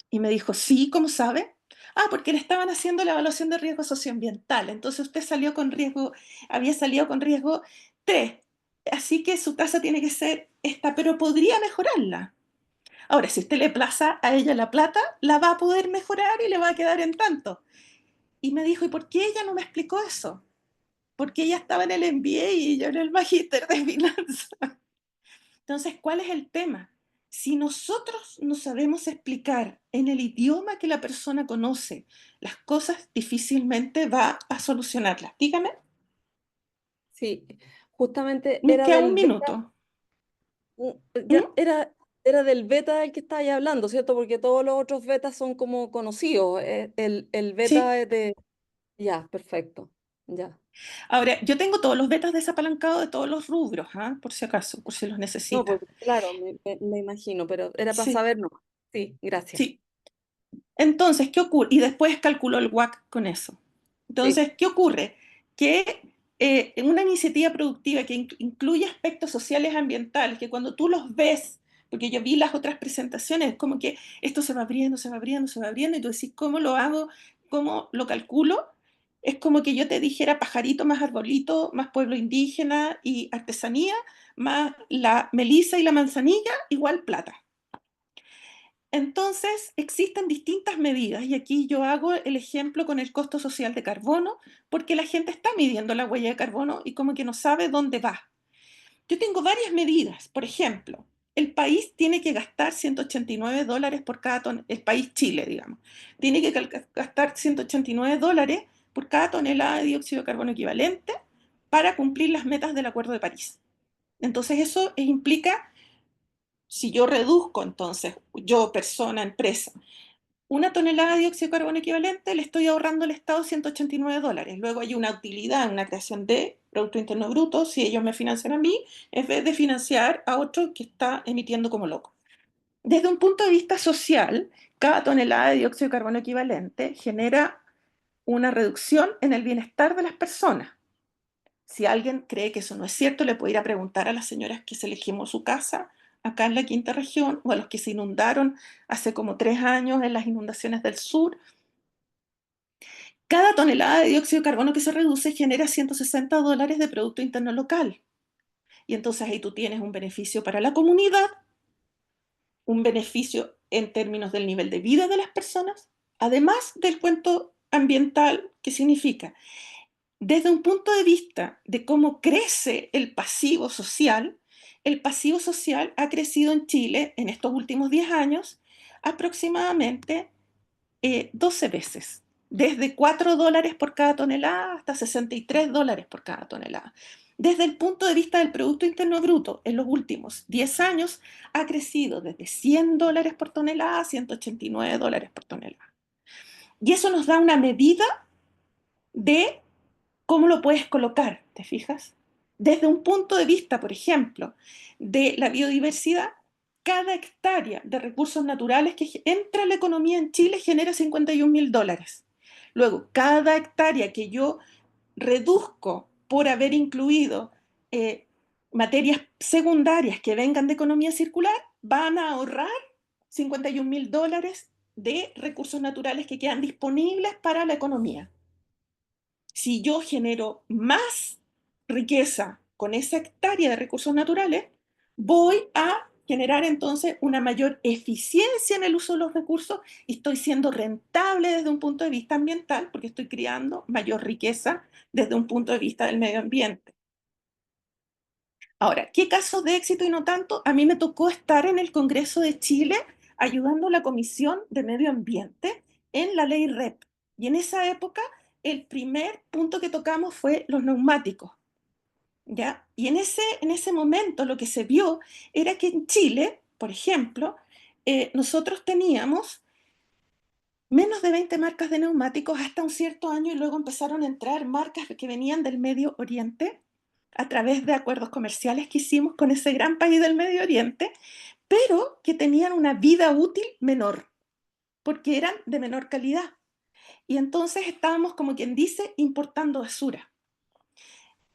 Y me dijo, sí, ¿cómo sabe? Ah, porque le estaban haciendo la evaluación de riesgo socioambiental. Entonces usted salió con riesgo, había salido con riesgo 3. Así que su tasa tiene que ser esta, pero podría mejorarla. Ahora, si usted le plaza a ella la plata, la va a poder mejorar y le va a quedar en tanto. Y me dijo, ¿y por qué ella no me explicó eso? Porque ella estaba en el MBA y yo en el magíster de finanzas. Entonces, ¿cuál es el tema? Si nosotros no sabemos explicar en el idioma que la persona conoce las cosas, difícilmente va a solucionarlas. Dígame, Sí, justamente me era queda un del beta, minuto. ya ¿Mm? era del beta del que estáis hablando, ¿cierto? Porque todos los otros betas son como conocidos. El beta Sí. es de... Ya, perfecto. Ya. Ahora, yo tengo todos los betas desapalancados de todos los rubros, ¿ah? Por si acaso, por si los No, pues necesita. claro, me imagino, pero era para Sí, saber, no. Sí, gracias. sí. Entonces, ¿qué ocurre? Y después calculó el WACC con eso. Sí. Entonces, ¿qué ocurre? Que en una iniciativa productiva que incluye aspectos sociales ambientales, que cuando tú los ves, porque yo vi las otras presentaciones, es como que esto se va abriendo, se va abriendo, se va abriendo, y tú decís, ¿cómo lo hago? ¿Cómo lo calculo? Es como que yo te dijera pajarito más arbolito, más pueblo indígena y artesanía, más la melisa y la manzanilla, igual plata. Entonces, existen distintas medidas y aquí yo hago el ejemplo con el costo social de carbono, porque la gente está midiendo la huella de carbono y como que no sabe dónde va. Yo tengo varias medidas. Por ejemplo, el país tiene que gastar $189 por cada tonelada, el país Chile, digamos, tiene que gastar $189 por cada tonelada de dióxido de carbono equivalente para cumplir las metas del Acuerdo de París. Entonces, eso implica, si yo reduzco entonces, yo persona, empresa, una tonelada de dióxido de carbono equivalente, le estoy ahorrando al Estado $189. Luego hay una utilidad, una creación de Producto Interno Bruto, si ellos me financian a mí, en vez de financiar a otro que está emitiendo como loco. Desde un punto de vista social, cada tonelada de dióxido de carbono equivalente genera una reducción en el bienestar de las personas. Si alguien cree que eso no es cierto, le puede ir a preguntar a las señoras que se les quemó su casa acá en la quinta región, o a los que se inundaron hace como 3 años en las inundaciones del sur. Cada tonelada de dióxido de carbono que se reduce genera $160 de Producto Interno Local. Y entonces ahí tú tienes un beneficio para la comunidad, un beneficio en términos del nivel de vida de las personas, además del cuento ambiental que significa. Desde un punto de vista de cómo crece el pasivo social ha crecido en Chile en estos últimos 10 años aproximadamente 12 veces, desde $4 por cada tonelada hasta $63 por cada tonelada. Desde el punto de vista del Producto Interno Bruto, en los últimos 10 años ha crecido desde $100 por tonelada a $189 por tonelada. Y eso nos da una medida de cómo lo puedes colocar, ¿te fijas? Desde un punto de vista, por ejemplo, de la biodiversidad, cada hectárea de recursos naturales que entra a la economía en Chile genera $51.000. Luego, cada hectárea que yo reduzco por haber incluido materias secundarias que vengan de economía circular, van a ahorrar $51.000 de recursos naturales que quedan disponibles para la economía. Si yo genero más riqueza con esa hectárea de recursos naturales, voy a generar entonces una mayor eficiencia en el uso de los recursos y estoy siendo rentable desde un punto de vista ambiental porque estoy creando mayor riqueza desde un punto de vista del medio ambiente. Ahora, ¿qué casos de éxito y no tanto? A mí me tocó estar en el Congreso de Chile ayudando a la Comisión de Medio Ambiente en la ley REP. Y en esa época, el primer punto que tocamos fue los neumáticos, ¿ya? Y en ese momento lo que se vio era que en Chile, por ejemplo, nosotros teníamos menos de 20 marcas de neumáticos hasta un cierto año y luego empezaron a entrar marcas que venían del Medio Oriente a través de acuerdos comerciales que hicimos con ese gran país del Medio Oriente, pero que tenían una vida útil menor, porque eran de menor calidad. Y entonces estábamos, como quien dice, importando basura.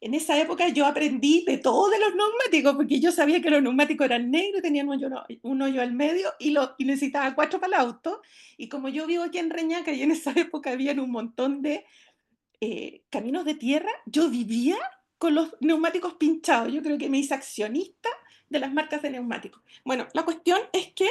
En esa época yo aprendí de todo de los neumáticos, porque yo sabía que los neumáticos eran negros, tenían un hoyo al medio y necesitaba 4 para el auto. Y como yo vivo aquí en Reñaca y en esa época habían un montón de caminos de tierra, yo vivía con los neumáticos pinchados. Yo creo que me hice accionista de las marcas de neumáticos. Bueno, la cuestión es que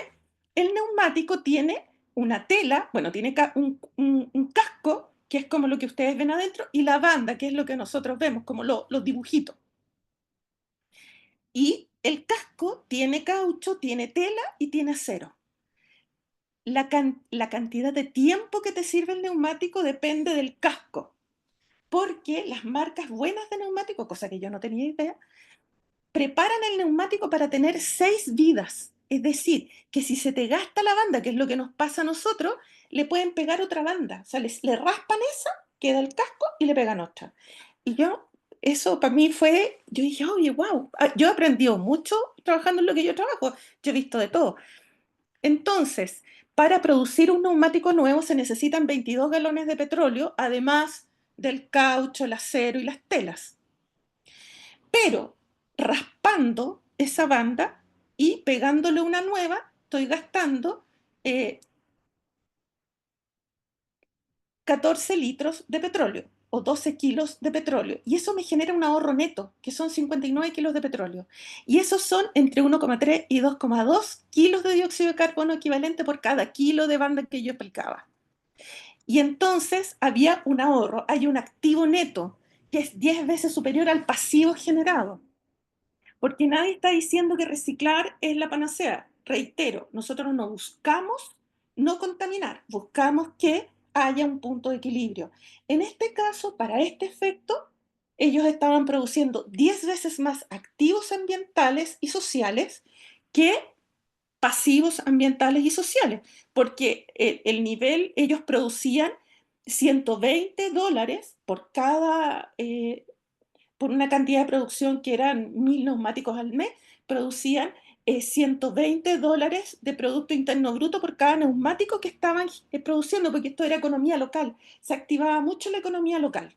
el neumático tiene una tela, bueno, tiene un casco, que es como lo que ustedes ven adentro, y la banda, que es lo que nosotros vemos, como los dibujitos. Y el casco tiene caucho, tiene tela y tiene acero. La cantidad de tiempo que te sirve el neumático depende del casco, porque las marcas buenas de neumático, cosa que yo no tenía idea, preparan el neumático para tener 6 vidas. Es decir, que si se te gasta la banda, que es lo que nos pasa a nosotros, le pueden pegar otra banda. O sea, le raspan esa, queda el casco y le pegan otra. Y eso para mí fue, yo dije, oye, wow, yo he aprendido mucho trabajando en lo que yo trabajo. Yo he visto de todo. Entonces, para producir un neumático nuevo se necesitan 22 galones de petróleo, además del caucho, el acero y las telas. Pero raspando esa banda y pegándole una nueva, estoy gastando 14 litros de petróleo o 12 kilos de petróleo. Y eso me genera un ahorro neto, que son 59 kilos de petróleo. Y esos son entre 1,3 y 2,2 kilos de dióxido de carbono equivalente por cada kilo de banda que yo aplicaba. Y entonces había un ahorro, hay un activo neto que es 10 veces superior al pasivo generado. Porque nadie está diciendo que reciclar es la panacea. Reitero, nosotros no buscamos no contaminar, buscamos que haya un punto de equilibrio. En este caso, para este efecto, ellos estaban produciendo 10 veces más activos ambientales y sociales que pasivos ambientales y sociales, porque el nivel, ellos producían $120 por cada por una cantidad de producción que eran 1.000 neumáticos al mes, producían $120 de Producto Interno Bruto por cada neumático que estaban produciendo, porque esto era economía local, se activaba mucho la economía local.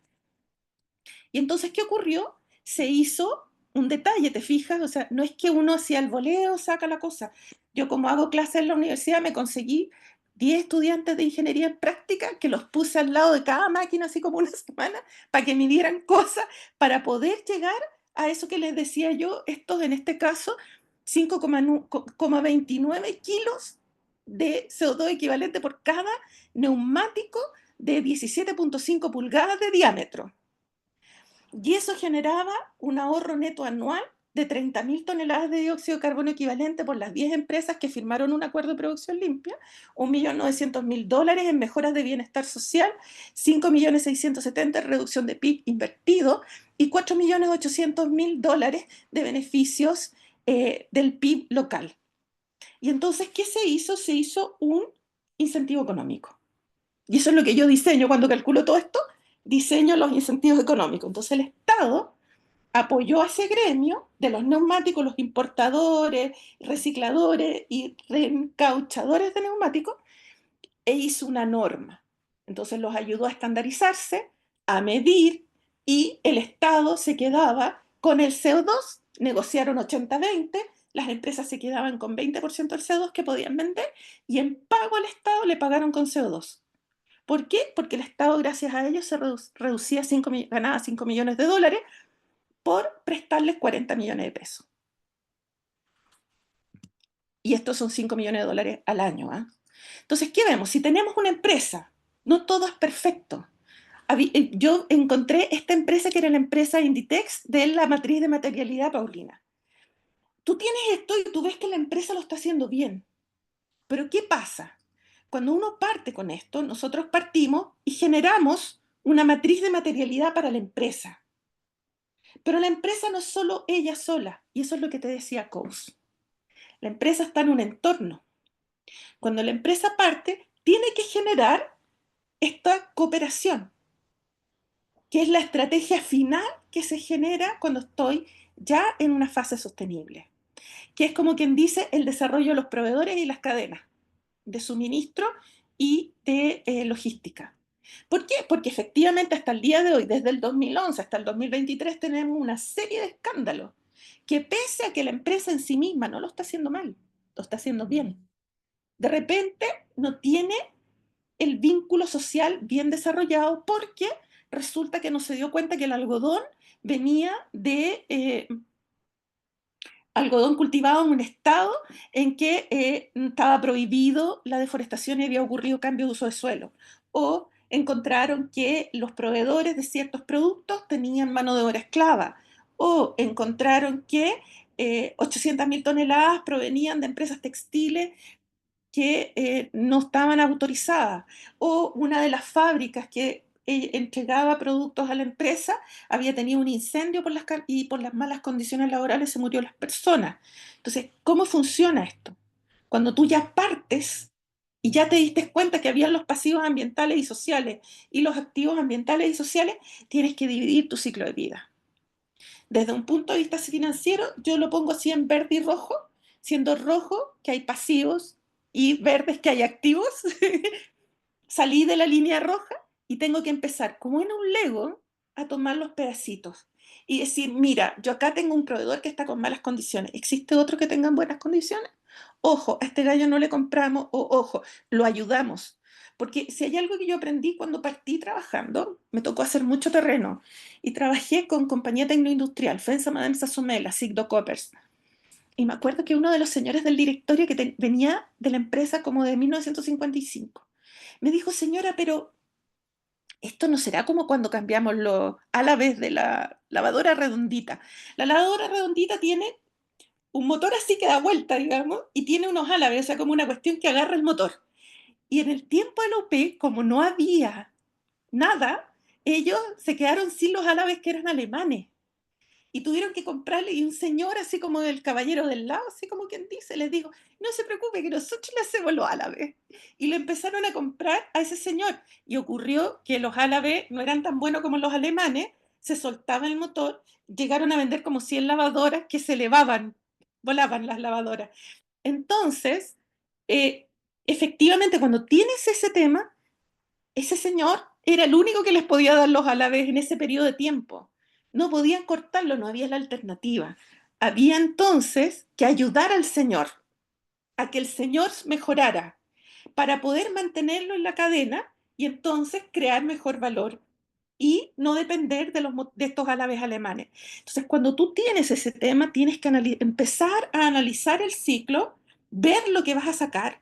Y entonces, ¿qué ocurrió? Se hizo un detalle, ¿te fijas? O sea, no es que uno hacía el voleo, saca la cosa. Yo como hago clases en la universidad me conseguí 10 estudiantes de ingeniería en práctica que los puse al lado de cada máquina, así como una semana, para que midieran cosas, para poder llegar a eso que les decía yo, estos en este caso 5,29 kilos de CO2 equivalente por cada neumático de 17,5 pulgadas de diámetro. Y eso generaba un ahorro neto anual de 30.000 toneladas de dióxido de carbono equivalente por las 10 empresas que firmaron un acuerdo de producción limpia, $1.900.000 en mejoras de bienestar social, 5.670.000 en reducción de PIB invertido y $4.800.000 de beneficios del PIB local. Y entonces, ¿qué se hizo? Se hizo un incentivo económico. Y eso es lo que yo diseño cuando calculo todo esto, diseño los incentivos económicos. Entonces el Estado apoyó a ese gremio de los neumáticos, los importadores, recicladores y reencauchadores de neumáticos, e hizo una norma. Entonces los ayudó a estandarizarse, a medir, y el Estado se quedaba con el CO2, negociaron 80-20, las empresas se quedaban con 20% del CO2 que podían vender, y en pago al Estado le pagaron con CO2. ¿Por qué? Porque el Estado, gracias a ellos, se reducía ganaba $5 millones por prestarles 40 millones de pesos. Y estos son $5 millones al año. ¿Eh? Entonces, ¿qué vemos? Si tenemos una empresa, no todo es perfecto. Yo encontré esta empresa que era la empresa Inditex de la matriz de materialidad Paulina. Tú tienes esto y tú ves que la empresa lo está haciendo bien. Pero ¿qué pasa? Cuando uno parte con esto, nosotros partimos y generamos una matriz de materialidad para la empresa. Pero la empresa no es solo ella sola, y eso es lo que te decía Coase. La empresa está en un entorno. Cuando la empresa parte, tiene que generar esta cooperación, que es la estrategia final que se genera cuando estoy ya en una fase sostenible, que es como quien dice el desarrollo de los proveedores y las cadenas de suministro y de logística. ¿Por qué? Porque efectivamente hasta el día de hoy, desde el 2011 hasta el 2023, tenemos una serie de escándalos que pese a que la empresa en sí misma no lo está haciendo mal, lo está haciendo bien. De repente no tiene el vínculo social bien desarrollado porque resulta que no se dio cuenta que el algodón venía de algodón cultivado en un estado en que estaba prohibido la deforestación y había ocurrido cambio de uso de suelo. O encontraron que los proveedores de ciertos productos tenían mano de obra esclava. O encontraron que 800.000 toneladas provenían de empresas textiles que no estaban autorizadas, o una de las fábricas que entregaba productos a la empresa había tenido un incendio y por las malas condiciones laborales se murió las personas. Entonces, ¿cómo funciona esto? Cuando tú ya partes y ya te diste cuenta que habían los pasivos ambientales y sociales y los activos ambientales y sociales, tienes que dividir tu ciclo de vida. Desde un punto de vista financiero, yo lo pongo así en verde y rojo, siendo rojo que hay pasivos y verdes que hay activos. Salí de la línea roja y tengo que empezar, como en un Lego, a tomar los pedacitos y decir, mira, yo acá tengo un proveedor que está con malas condiciones, ¿existe otro que tenga buenas condiciones? Ojo, a este gallo no le compramos, o ojo, lo ayudamos. Porque si hay algo que yo aprendí cuando partí trabajando, me tocó hacer mucho terreno y trabajé con compañía tecnoindustrial, FENSA Madame Sasomela, Sigdo Coppers. Y me acuerdo que uno de los señores del directorio que venía de la empresa como de 1955, me dijo, señora, pero esto no será como cuando cambiamos los álabes de la lavadora redondita. La lavadora redondita tiene un motor así que da vuelta, digamos, y tiene unos álabes, o sea, como una cuestión que agarra el motor. Y en el tiempo de la UP, como no había nada, ellos se quedaron sin los álabes que eran alemanes. Y tuvieron que comprarle, y un señor así como el caballero del lado, así como quien dice, les dijo, no se preocupe que nosotros le hacemos los álabes. Y le empezaron a comprar a ese señor. Y ocurrió que los álabes no eran tan buenos como los alemanes, se soltaba el motor, llegaron a vender como 100 lavadoras que se elevaban, volaban las lavadoras. Entonces, eh, efectivamente, cuando tienes ese tema, ese señor era el único que les podía dar los alabes en ese periodo de tiempo. No podían cortarlo, no había la alternativa. Había entonces que ayudar al señor, a que el señor mejorara, para poder mantenerlo en la cadena y entonces crear mejor valor y no depender de estos alabes alemanes. Entonces, cuando tú tienes ese tema, tienes que empezar a analizar el ciclo, ver lo que vas a sacar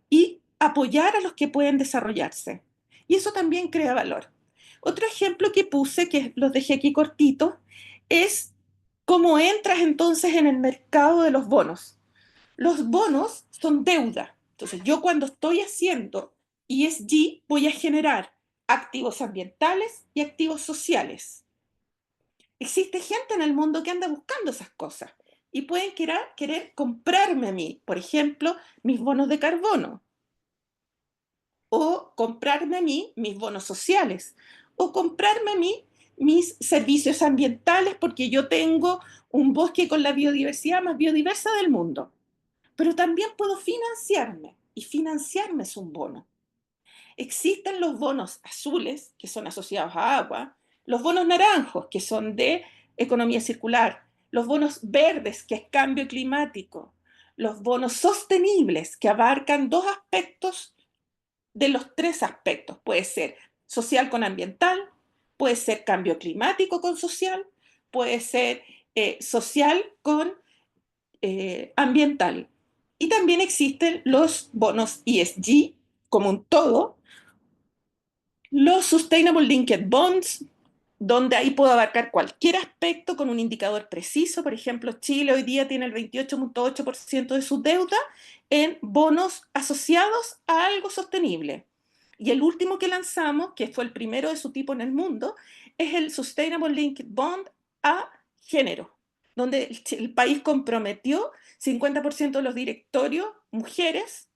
y apoyar a los que pueden desarrollarse. Y eso también crea valor. Otro ejemplo que puse, que los dejé aquí cortitos, es cómo entras entonces en el mercado de los bonos. Los bonos son deuda. Entonces, yo cuando estoy haciendo ESG voy a generar activos ambientales y activos sociales. Existe gente en el mundo que anda buscando esas cosas y pueden querer comprarme a mí, por ejemplo, mis bonos de carbono, o comprarme a mí mis bonos sociales, o comprarme a mí mis servicios ambientales porque yo tengo un bosque con la biodiversidad más biodiversa del mundo. Pero también puedo financiarme, y financiarme es un bono. Existen los bonos azules, que son asociados a agua, los bonos naranjos, que son de economía circular, los bonos verdes, que es cambio climático, los bonos sostenibles, que abarcan dos aspectos de los tres aspectos. Puede ser social con ambiental, puede ser cambio climático con social, puede ser social con ambiental. Y también existen los bonos ESG como un todo, los Sustainable Linked Bonds, donde ahí puedo abarcar cualquier aspecto con un indicador preciso. Por ejemplo, Chile hoy día tiene el 28.8% de su deuda en bonos asociados a algo sostenible. Y el último que lanzamos, que fue el primero de su tipo en el mundo, es el Sustainable Linked Bond a género, donde el país comprometió 50% de los directorios mujeres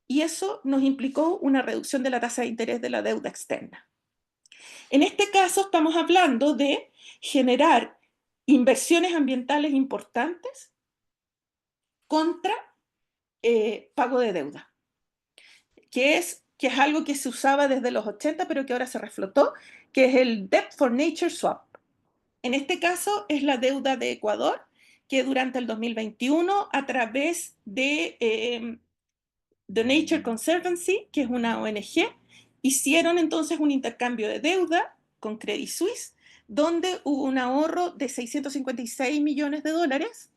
y eso nos implicó una reducción de la tasa de interés de la deuda externa. En este caso estamos hablando de generar inversiones ambientales importantes contra pago de deuda, que es algo que se usaba desde los 80, pero que ahora se reflotó, que es el Debt for Nature Swap. En este caso es la deuda de Ecuador, que durante el 2021, a través de The Nature Conservancy, que es una ONG, hicieron entonces un intercambio de deuda con Credit Suisse, donde hubo un ahorro de 656 millones de dólares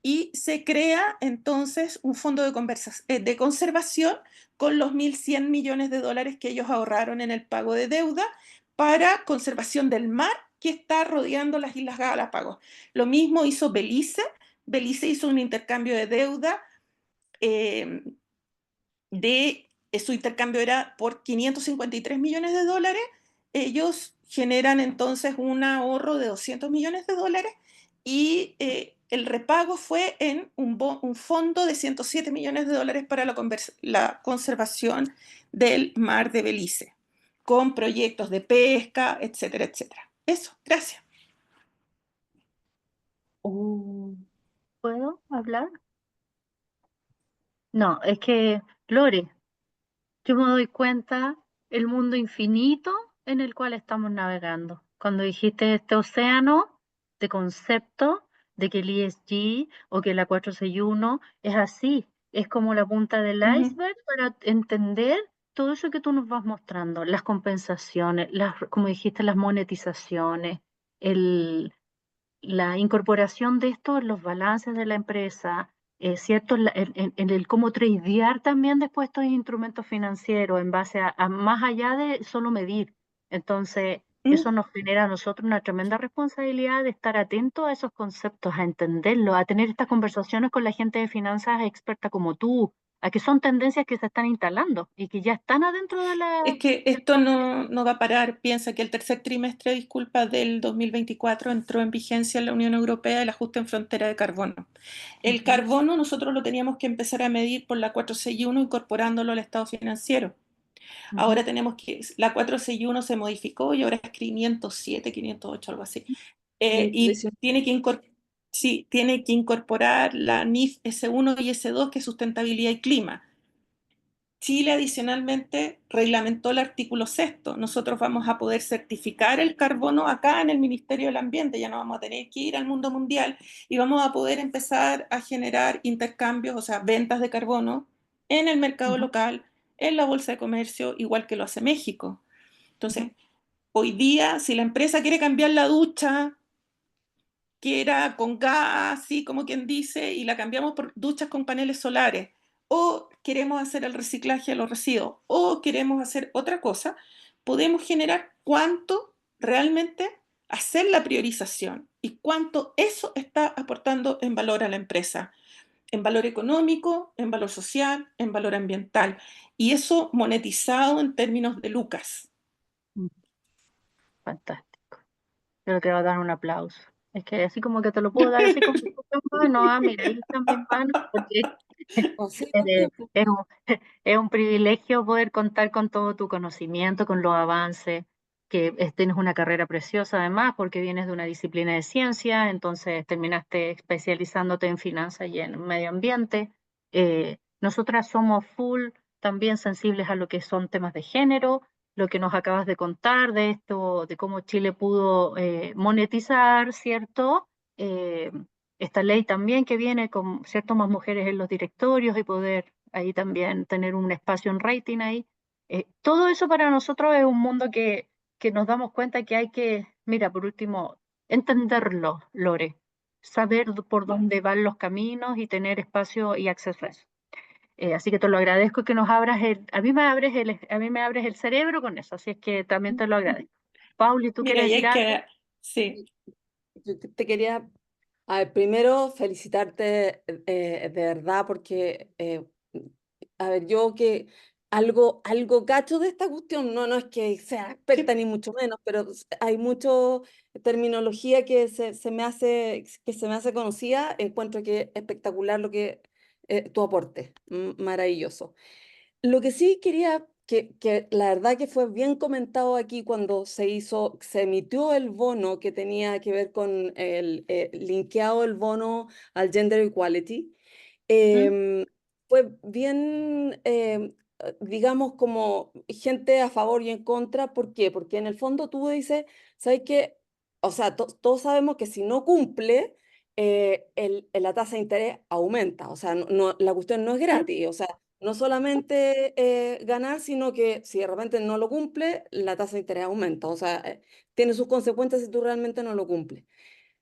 y se crea entonces un fondo de conservación con los 1.100 millones de dólares que ellos ahorraron en el pago de deuda para conservación del mar que está rodeando las Islas Galápagos. Lo mismo hizo Belice. Belice hizo un intercambio de deuda su intercambio era por 553 millones de dólares, ellos generan entonces un ahorro de 200 millones de dólares y el repago fue en un fondo de 107 millones de dólares para la conservación del mar de Belice, con proyectos de pesca, etcétera, etcétera. Eso, gracias. ¿Puedo hablar? No, es que, Lore, yo me doy cuenta el mundo infinito en el cual estamos navegando. Cuando dijiste este océano de conceptos de que el ESG o que la 461 es así, es como la punta del Uh -huh. iceberg para entender todo eso que tú nos vas mostrando, las compensaciones, como dijiste, las monetizaciones, la incorporación de esto en los balances de la empresa, ¿cierto? En el cómo tradear también después estos instrumentos financieros en base a más allá de solo medir. Entonces, eso nos genera a nosotros una tremenda responsabilidad de estar atentos a esos conceptos, a entenderlos, a tener estas conversaciones con la gente de finanzas experta como tú, a que son tendencias que se están instalando y que ya están adentro de Es que esto no va a parar. Piensa que el tercer trimestre, disculpa, del 2024 entró en vigencia en la Unión Europea el ajuste en frontera de carbono. El carbono nosotros lo teníamos que empezar a medir por la 461 incorporándolo al estado financiero. Ujú, Ahora tenemos que, la 461 se modificó y ahora es 507, 508, algo así. Y 519. sí, tiene que incorporar la NIF S1 y S2, que es sustentabilidad y clima. Chile adicionalmente reglamentó el artículo sexto. Nosotros vamos a poder certificar el carbono acá en el Ministerio del Ambiente, ya no vamos a tener que ir al mundo mundial y vamos a poder empezar a generar intercambios, o sea, ventas de carbono en el mercado ujú, local, en la bolsa de comercio, igual que lo hace México. Entonces, ujú. hoy día, si la empresa quiere cambiar la ducha, que era con gas, así como quien dice, y la cambiamos por duchas con paneles solares, o queremos hacer el reciclaje de los residuos, o queremos hacer otra cosa, podemos generar cuánto realmente hacer la priorización y cuánto eso está aportando en valor a la empresa, en valor económico, en valor social, en valor ambiental, y eso monetizado en términos de lucas. Mm, fantástico. Creo que va a dar un aplauso. Es que así como que te lo puedo dar así como en mano, mira, ahí están mis manos, porque Así eh, también, pues. es un, es un privilegio poder contar con todo tu conocimiento, con los avances, que tienes una carrera preciosa además, porque vienes de una disciplina de ciencia, entonces terminaste especializándote en finanzas y en medio ambiente. Nosotras somos full también sensibles a lo que son temas de género, lo que nos acabas de contar de esto, de cómo Chile pudo monetizar, ¿cierto? Eh, Esta ley también que viene con cierto más mujeres en los directorios y poder ahí también tener un espacio en rating ahí. Todo eso para nosotros es un mundo que nos damos cuenta que hay que, mira, por último, entenderlo, Lore, saber por dónde van los caminos y tener espacio y acceso a eso. Así que te lo agradezco que nos abras a mí me abres el cerebro con eso, así es que también te lo agradezco. Pauli, ¿tú Mira, quieres y decir hay algo? que, sí, Yo te quería, a ver, primero felicitarte de verdad porque, a ver, yo que algo cacho de esta cuestión, no es que sea experta que, ni mucho menos, pero hay mucha terminología que se me hace conocida, encuentro que es espectacular lo que tu aporte, maravilloso. Lo que sí quería, que la verdad que fue bien comentado aquí cuando se emitió el bono que tenía que ver con linkeado el bono al Gender Equality, ¿Mm? fue bien, digamos, como gente a favor y en contra. ¿Por qué? Porque en el fondo tú dices, ¿sabes qué? O sea, todos sabemos que si no cumple, la tasa de interés aumenta. O sea, la cuestión no es ¿Mm? gratis. O sea, no solamente ganar, sino que si de repente no lo cumple, la tasa de interés aumenta. O sea, tiene sus consecuencias si tú realmente no lo cumples.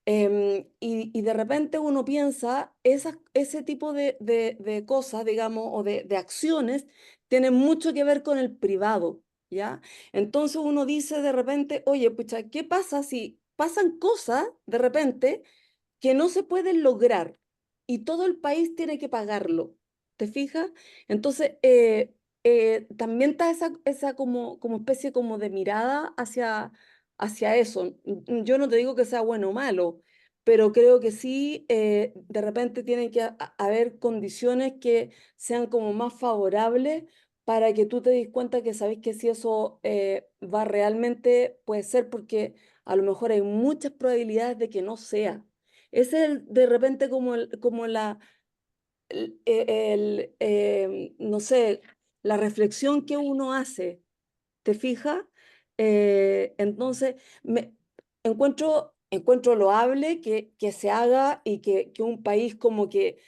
Y de repente uno piensa, ese tipo de cosas, digamos, o de acciones, tienen mucho que ver con el privado, ¿ya? Entonces uno dice de repente, oye, pucha, ¿qué pasa si pasan cosas de repente que no se pueden lograr y todo el país tiene que pagarlo? ¿Te fijas? Entonces, también está esa como especie como de mirada hacia eso. Yo no te digo que sea bueno o malo, pero creo que sí, de repente tienen que haber condiciones que sean como más favorables para que tú te des cuenta que sabes que si eso va realmente, puede ser porque a lo mejor hay muchas probabilidades de que no sea. Ese es de repente como no sé, la reflexión que uno hace. ¿Te fijas? Entonces, encuentro loable que se haga y que un país como que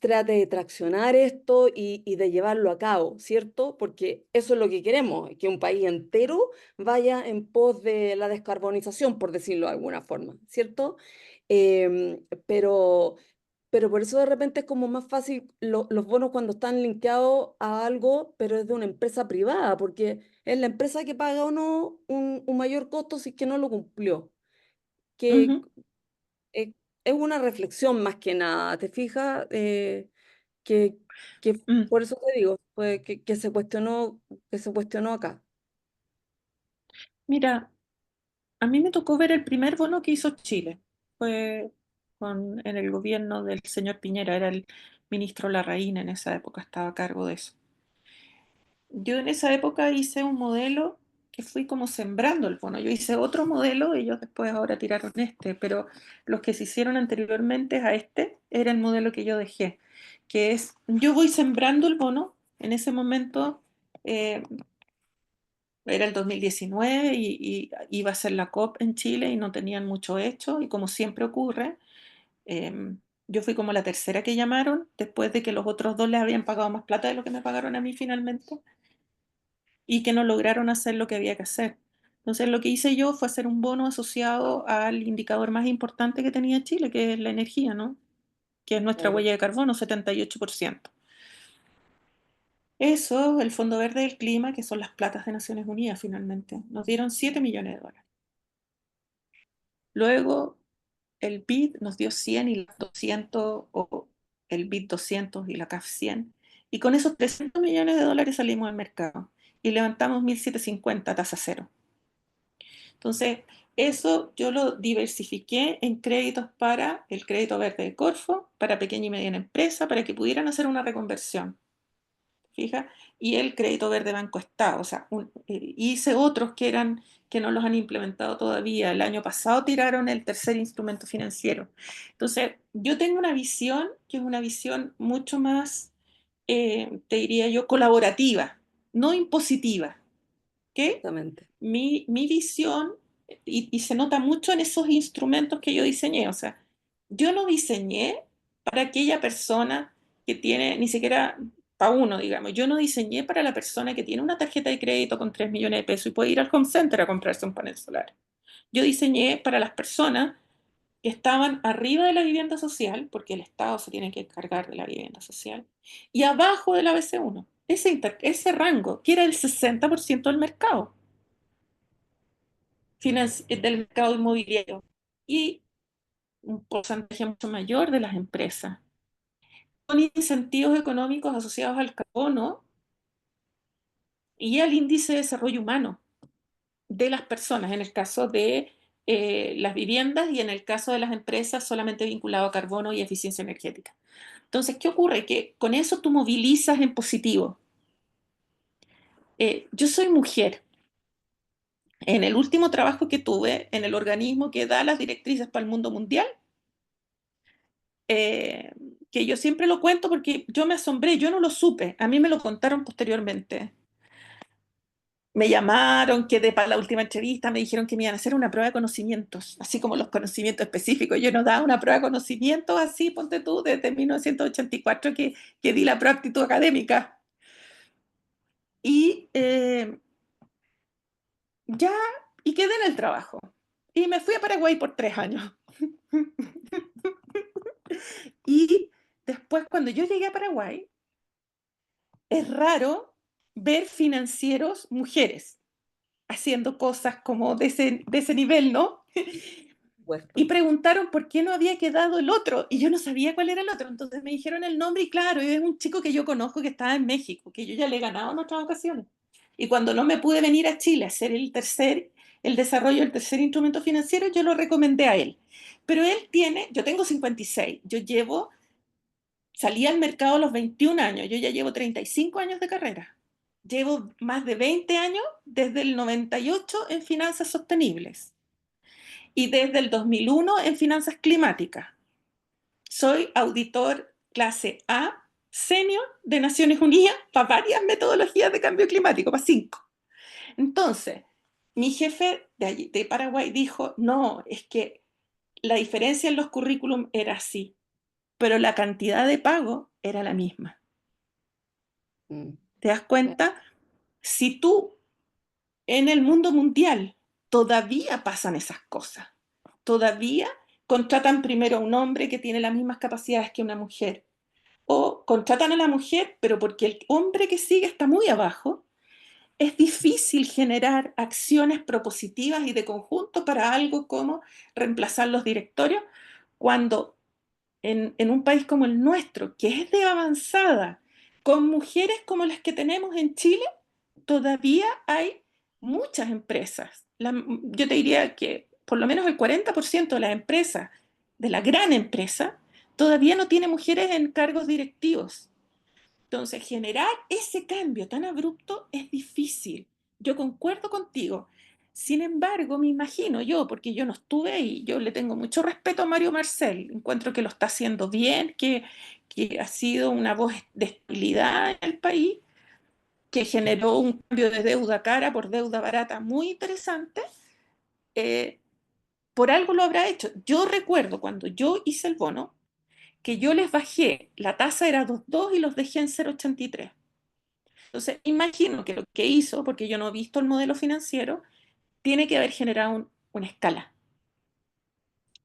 trate de traccionar esto y de llevarlo a cabo, ¿cierto? Porque eso es lo que queremos, que un país entero vaya en pos de la descarbonización, por decirlo de alguna forma, ¿cierto? Pero por eso de repente es como más fácil los bonos cuando están linkeados a algo, pero es de una empresa privada, porque es la empresa que paga o no un mayor costo si es que no lo cumplió. Que Ujú. eh, es una reflexión más que nada, ¿te fijas? Que, que Mm. por eso te digo, pues, que se cuestionó acá. Mira, a mí me tocó ver el primer bono que hizo Chile. Fue en el gobierno del señor Piñera, era el ministro Larraín en esa época, estaba a cargo de eso. yo en esa época hice un modelo que fui como sembrando el bono. Yo hice otro modelo, ellos después ahora tiraron este, pero los que se hicieron anteriormente a este era el modelo que yo dejé, que es, yo voy sembrando el bono. En ese momento eh, era el 2019 y iba a ser la COP en Chile y no tenían mucho hecho, y como siempre ocurre, yo fui como la tercera que llamaron después de que los otros dos les habían pagado más plata de lo que me pagaron a mí finalmente y que no lograron hacer lo que había que hacer. Entonces lo que hice yo fue hacer un bono asociado al indicador más importante que tenía Chile, que es la energía, ¿no? Que es nuestra Claro. huella de carbono, 78%. Eso, el Fondo Verde del Clima, que son las platas de Naciones Unidas finalmente, nos dieron 7 millones de dólares. Luego el BID nos dio 100 y las 200, o el BID 200 y la CAF 100, y con esos 300 millones de dólares salimos al mercado y levantamos 1.750 tasa cero. Entonces, eso yo lo diversifiqué en créditos para el crédito verde de Corfo, para pequeña y mediana empresa, para que pudieran hacer una reconversión, fija, y el crédito verde Banco Estado. O sea, hice otros que no los han implementado todavía. El año pasado tiraron el tercer instrumento financiero. Entonces, yo tengo una visión que es una visión mucho más, te diría yo, colaborativa, no impositiva, ¿ok? Exactamente. Mi visión, y se nota mucho en esos instrumentos que yo diseñé, o sea, yo no diseñé para aquella persona que tiene, ni siquiera para uno, digamos, yo no diseñé para la persona que tiene una tarjeta de crédito con 3 millones de pesos y puede ir al home center a comprarse un panel solar. Yo diseñé para las personas que estaban arriba de la vivienda social, porque el Estado se tiene que encargar de la vivienda social, y abajo de la BC1, ese rango, que era el 60% del mercado del mercado inmobiliario y un porcentaje mucho mayor de las empresas, con incentivos económicos asociados al carbono y al índice de desarrollo humano de las personas, en el caso de las viviendas y en el caso de las empresas solamente vinculado a carbono y eficiencia energética. Entonces, ¿qué ocurre? Que con eso tú movilizas en positivo. Yo soy mujer. En el último trabajo que tuve en el organismo que da las directrices para el mundo mundial, eh, que yo siempre lo cuento porque yo me asombré, yo no lo supe, a mí me lo contaron posteriormente. Me llamaron, quedé para la última entrevista, me dijeron que me iban a hacer una prueba de conocimientos, así como los conocimientos específicos. Yo no daba una prueba de conocimientos así, ponte tú, desde 1984 que di la prueba de actitud académica. Y ya, y quedé en el trabajo. Y me fui a Paraguay por 3 años. Y después, cuando yo llegué a Paraguay, es raro ver financieros mujeres haciendo cosas como de ese nivel, ¿no? Y Puesto. preguntaron por qué no había quedado el otro, y yo no sabía cuál era el otro, entonces me dijeron el nombre, y claro, es un chico que yo conozco que estaba en México, que yo ya le he ganado en otras ocasiones. Y cuando no me pude venir a Chile a hacer el desarrollo del tercer instrumento financiero, yo lo recomendé a él. Pero él tiene, yo tengo 56, salí al mercado a los 21 años, yo ya llevo 35 años de carrera. Llevo más de 20 años desde el 98 en finanzas sostenibles y desde el 2001 en finanzas climáticas. Soy auditor clase A senior de Naciones Unidas para varias metodologías de cambio climático, para 5. Entonces, mi jefe de Paraguay dijo, no, es que la diferencia en los currículum era así, pero la cantidad de pago era la misma. Mm. ¿Te das cuenta? Si tú en el mundo mundial todavía pasan esas cosas, todavía contratan primero a un hombre que tiene las mismas capacidades que una mujer, o contratan a la mujer, pero porque el hombre que sigue está muy abajo, es difícil generar acciones propositivas y de conjunto para algo como reemplazar los directorios, cuando en un país como el nuestro, que es de avanzada, con mujeres como las que tenemos en Chile, todavía hay muchas empresas. Yo te diría que por lo menos el 40% de las empresas, de la gran empresa, todavía no tiene mujeres en cargos directivos. Entonces, generar ese cambio tan abrupto es difícil. Yo concuerdo contigo. Sin embargo, me imagino yo, porque yo no estuve ahí, yo le tengo mucho respeto a Mario Marcel, encuentro que lo está haciendo bien, que ha sido una voz de estabilidad en el país, que generó un cambio de deuda cara por deuda barata muy interesante. Por algo lo habrá hecho. Yo recuerdo cuando yo hice el bono, que yo les bajé, la tasa era 2,2 y los dejé en 0,83. Entonces, imagino que lo que hizo, porque yo no he visto el modelo financiero, tiene que haber generado una escala.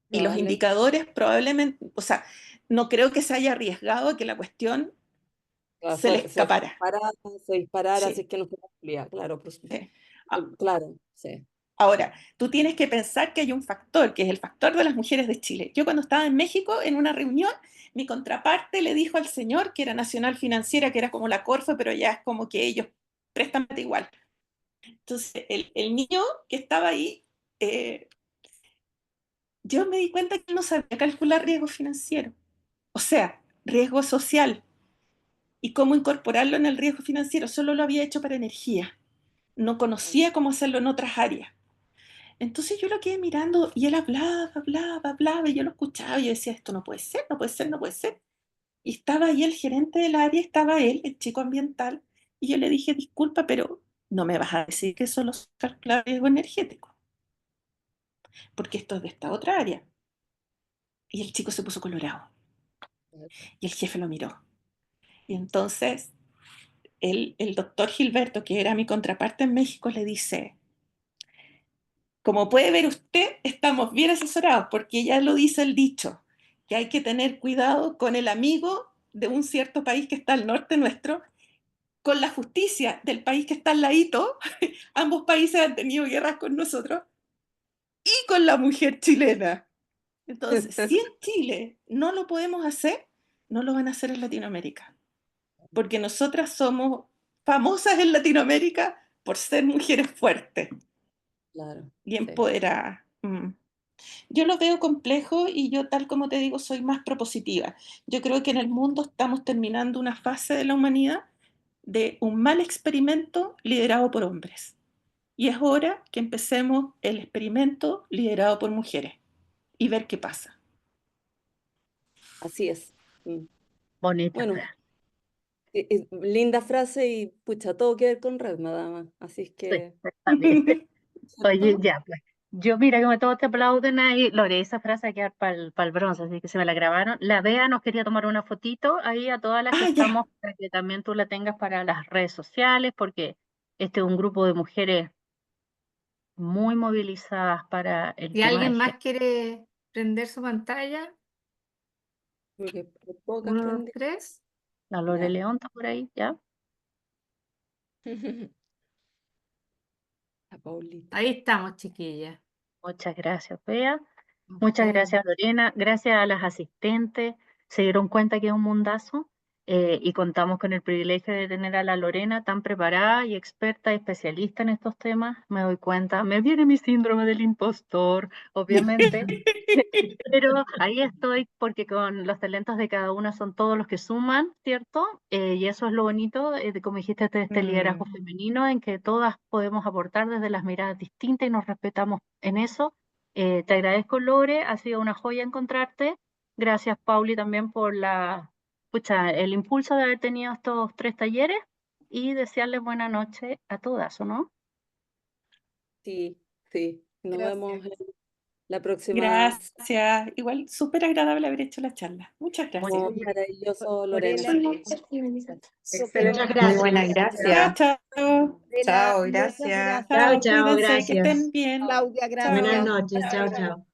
Y los Probable. indicadores probablemente, o sea, no creo que se haya arriesgado a que la cuestión Claro, se le escapara. se disparara, así Sí, es que no se cumplía, claro, sí. Ah, claro, sí. ahora, tú tienes que pensar que hay un factor, que es el factor de las mujeres de Chile. Yo cuando estaba en México, en una reunión, mi contraparte le dijo al señor, que era Nacional Financiera, que era como la Corfo, pero ya es como que ellos prestan plata igual. Entonces, el niño que estaba ahí, yo me di cuenta que él no sabía calcular riesgo financiero, o sea, riesgo social, y cómo incorporarlo en el riesgo financiero. Solo lo había hecho para energía, no conocía cómo hacerlo en otras áreas. Entonces yo lo quedé mirando y él hablaba, hablaba, hablaba, y yo lo escuchaba y yo decía, esto no puede ser, no puede ser, no puede ser. Y estaba ahí el gerente del área, estaba él, el chico ambiental, y yo le dije, disculpa, pero no me vas a decir que solo se calcula riesgo energético, porque esto es de esta otra área. Y el chico se puso colorado y el jefe lo miró. Y entonces el doctor Gilberto, que era mi contraparte en México, le dice, como puede ver usted, estamos bien asesorados, porque ya lo dice el dicho, que hay que tener cuidado con el amigo de un cierto país que está al norte nuestro, con la justicia del país que está al ladito, ambos países han tenido guerras con nosotros, y con la mujer chilena. Entonces, si en Chile no lo podemos hacer, no lo van a hacer en Latinoamérica, porque nosotras somos famosas en Latinoamérica por ser mujeres fuertes Claro, y sí. empoderadas. Yo lo veo complejo y yo, tal como te digo, soy más propositiva. Yo creo que en el mundo estamos terminando una fase de la humanidad de un mal experimento liderado por hombres. Y es hora que empecemos el experimento liderado por mujeres y ver qué pasa. Así es. Mm. Bonita Bueno, frase. linda frase y pucha, todo que ver con red, madama. Así es Sí, que, está bien. Oye, ¿cierto? ya, pues. Yo, mira, como todos te aplauden ahí, Lore, esa frase va a quedar para el bronce, así que se me la grabaron. La Bea nos quería tomar una fotito ahí a todas las que Ah, ya. estamos, para que también tú la tengas para las redes sociales, porque este es un grupo de mujeres muy movilizadas para el Si tema de alguien género. más quiere prender su pantalla, Porque pocas 1, 2, prendí. 3. La Lore Ya. León está por ahí, ¿ya? La Paulita. Ahí estamos, chiquillas. Muchas gracias, Bea. A Muchas ustedes. gracias, Lorena. Gracias a las asistentes. Se dieron cuenta que es un mundazo y contamos con el privilegio de tener a la Lorena tan preparada y experta y especialista en estos temas. Me doy cuenta, me viene mi síndrome del impostor, obviamente, pero ahí estoy porque con los talentos de cada una son todos los que suman, ¿cierto? Y eso es lo bonito, de, como dijiste, de este liderazgo femenino en que todas podemos aportar desde las miradas distintas y nos respetamos en eso. Te agradezco, Lore, ha sido una joya encontrarte. Gracias, Pauli, también por pucha, el impulso de haber tenido estos 3 talleres y desearles buena noche a todas, ¿o no? Sí, sí. Nos Gracias. vemos en la próxima. Gracias. Igual, súper agradable haber hecho la charla. Muchas Muy gracias. No, bien. maravilloso, Lorena. Lorena, Excelente. Muchas muy gracias. buenas Chao, gracias. chao. Lorena, Chao, muchas gracias. gracias. Chao, Chao, chao, cuídense, que gracias. estén bien. Claudia, Chao. Buenas gracias. noches. Chao, chao.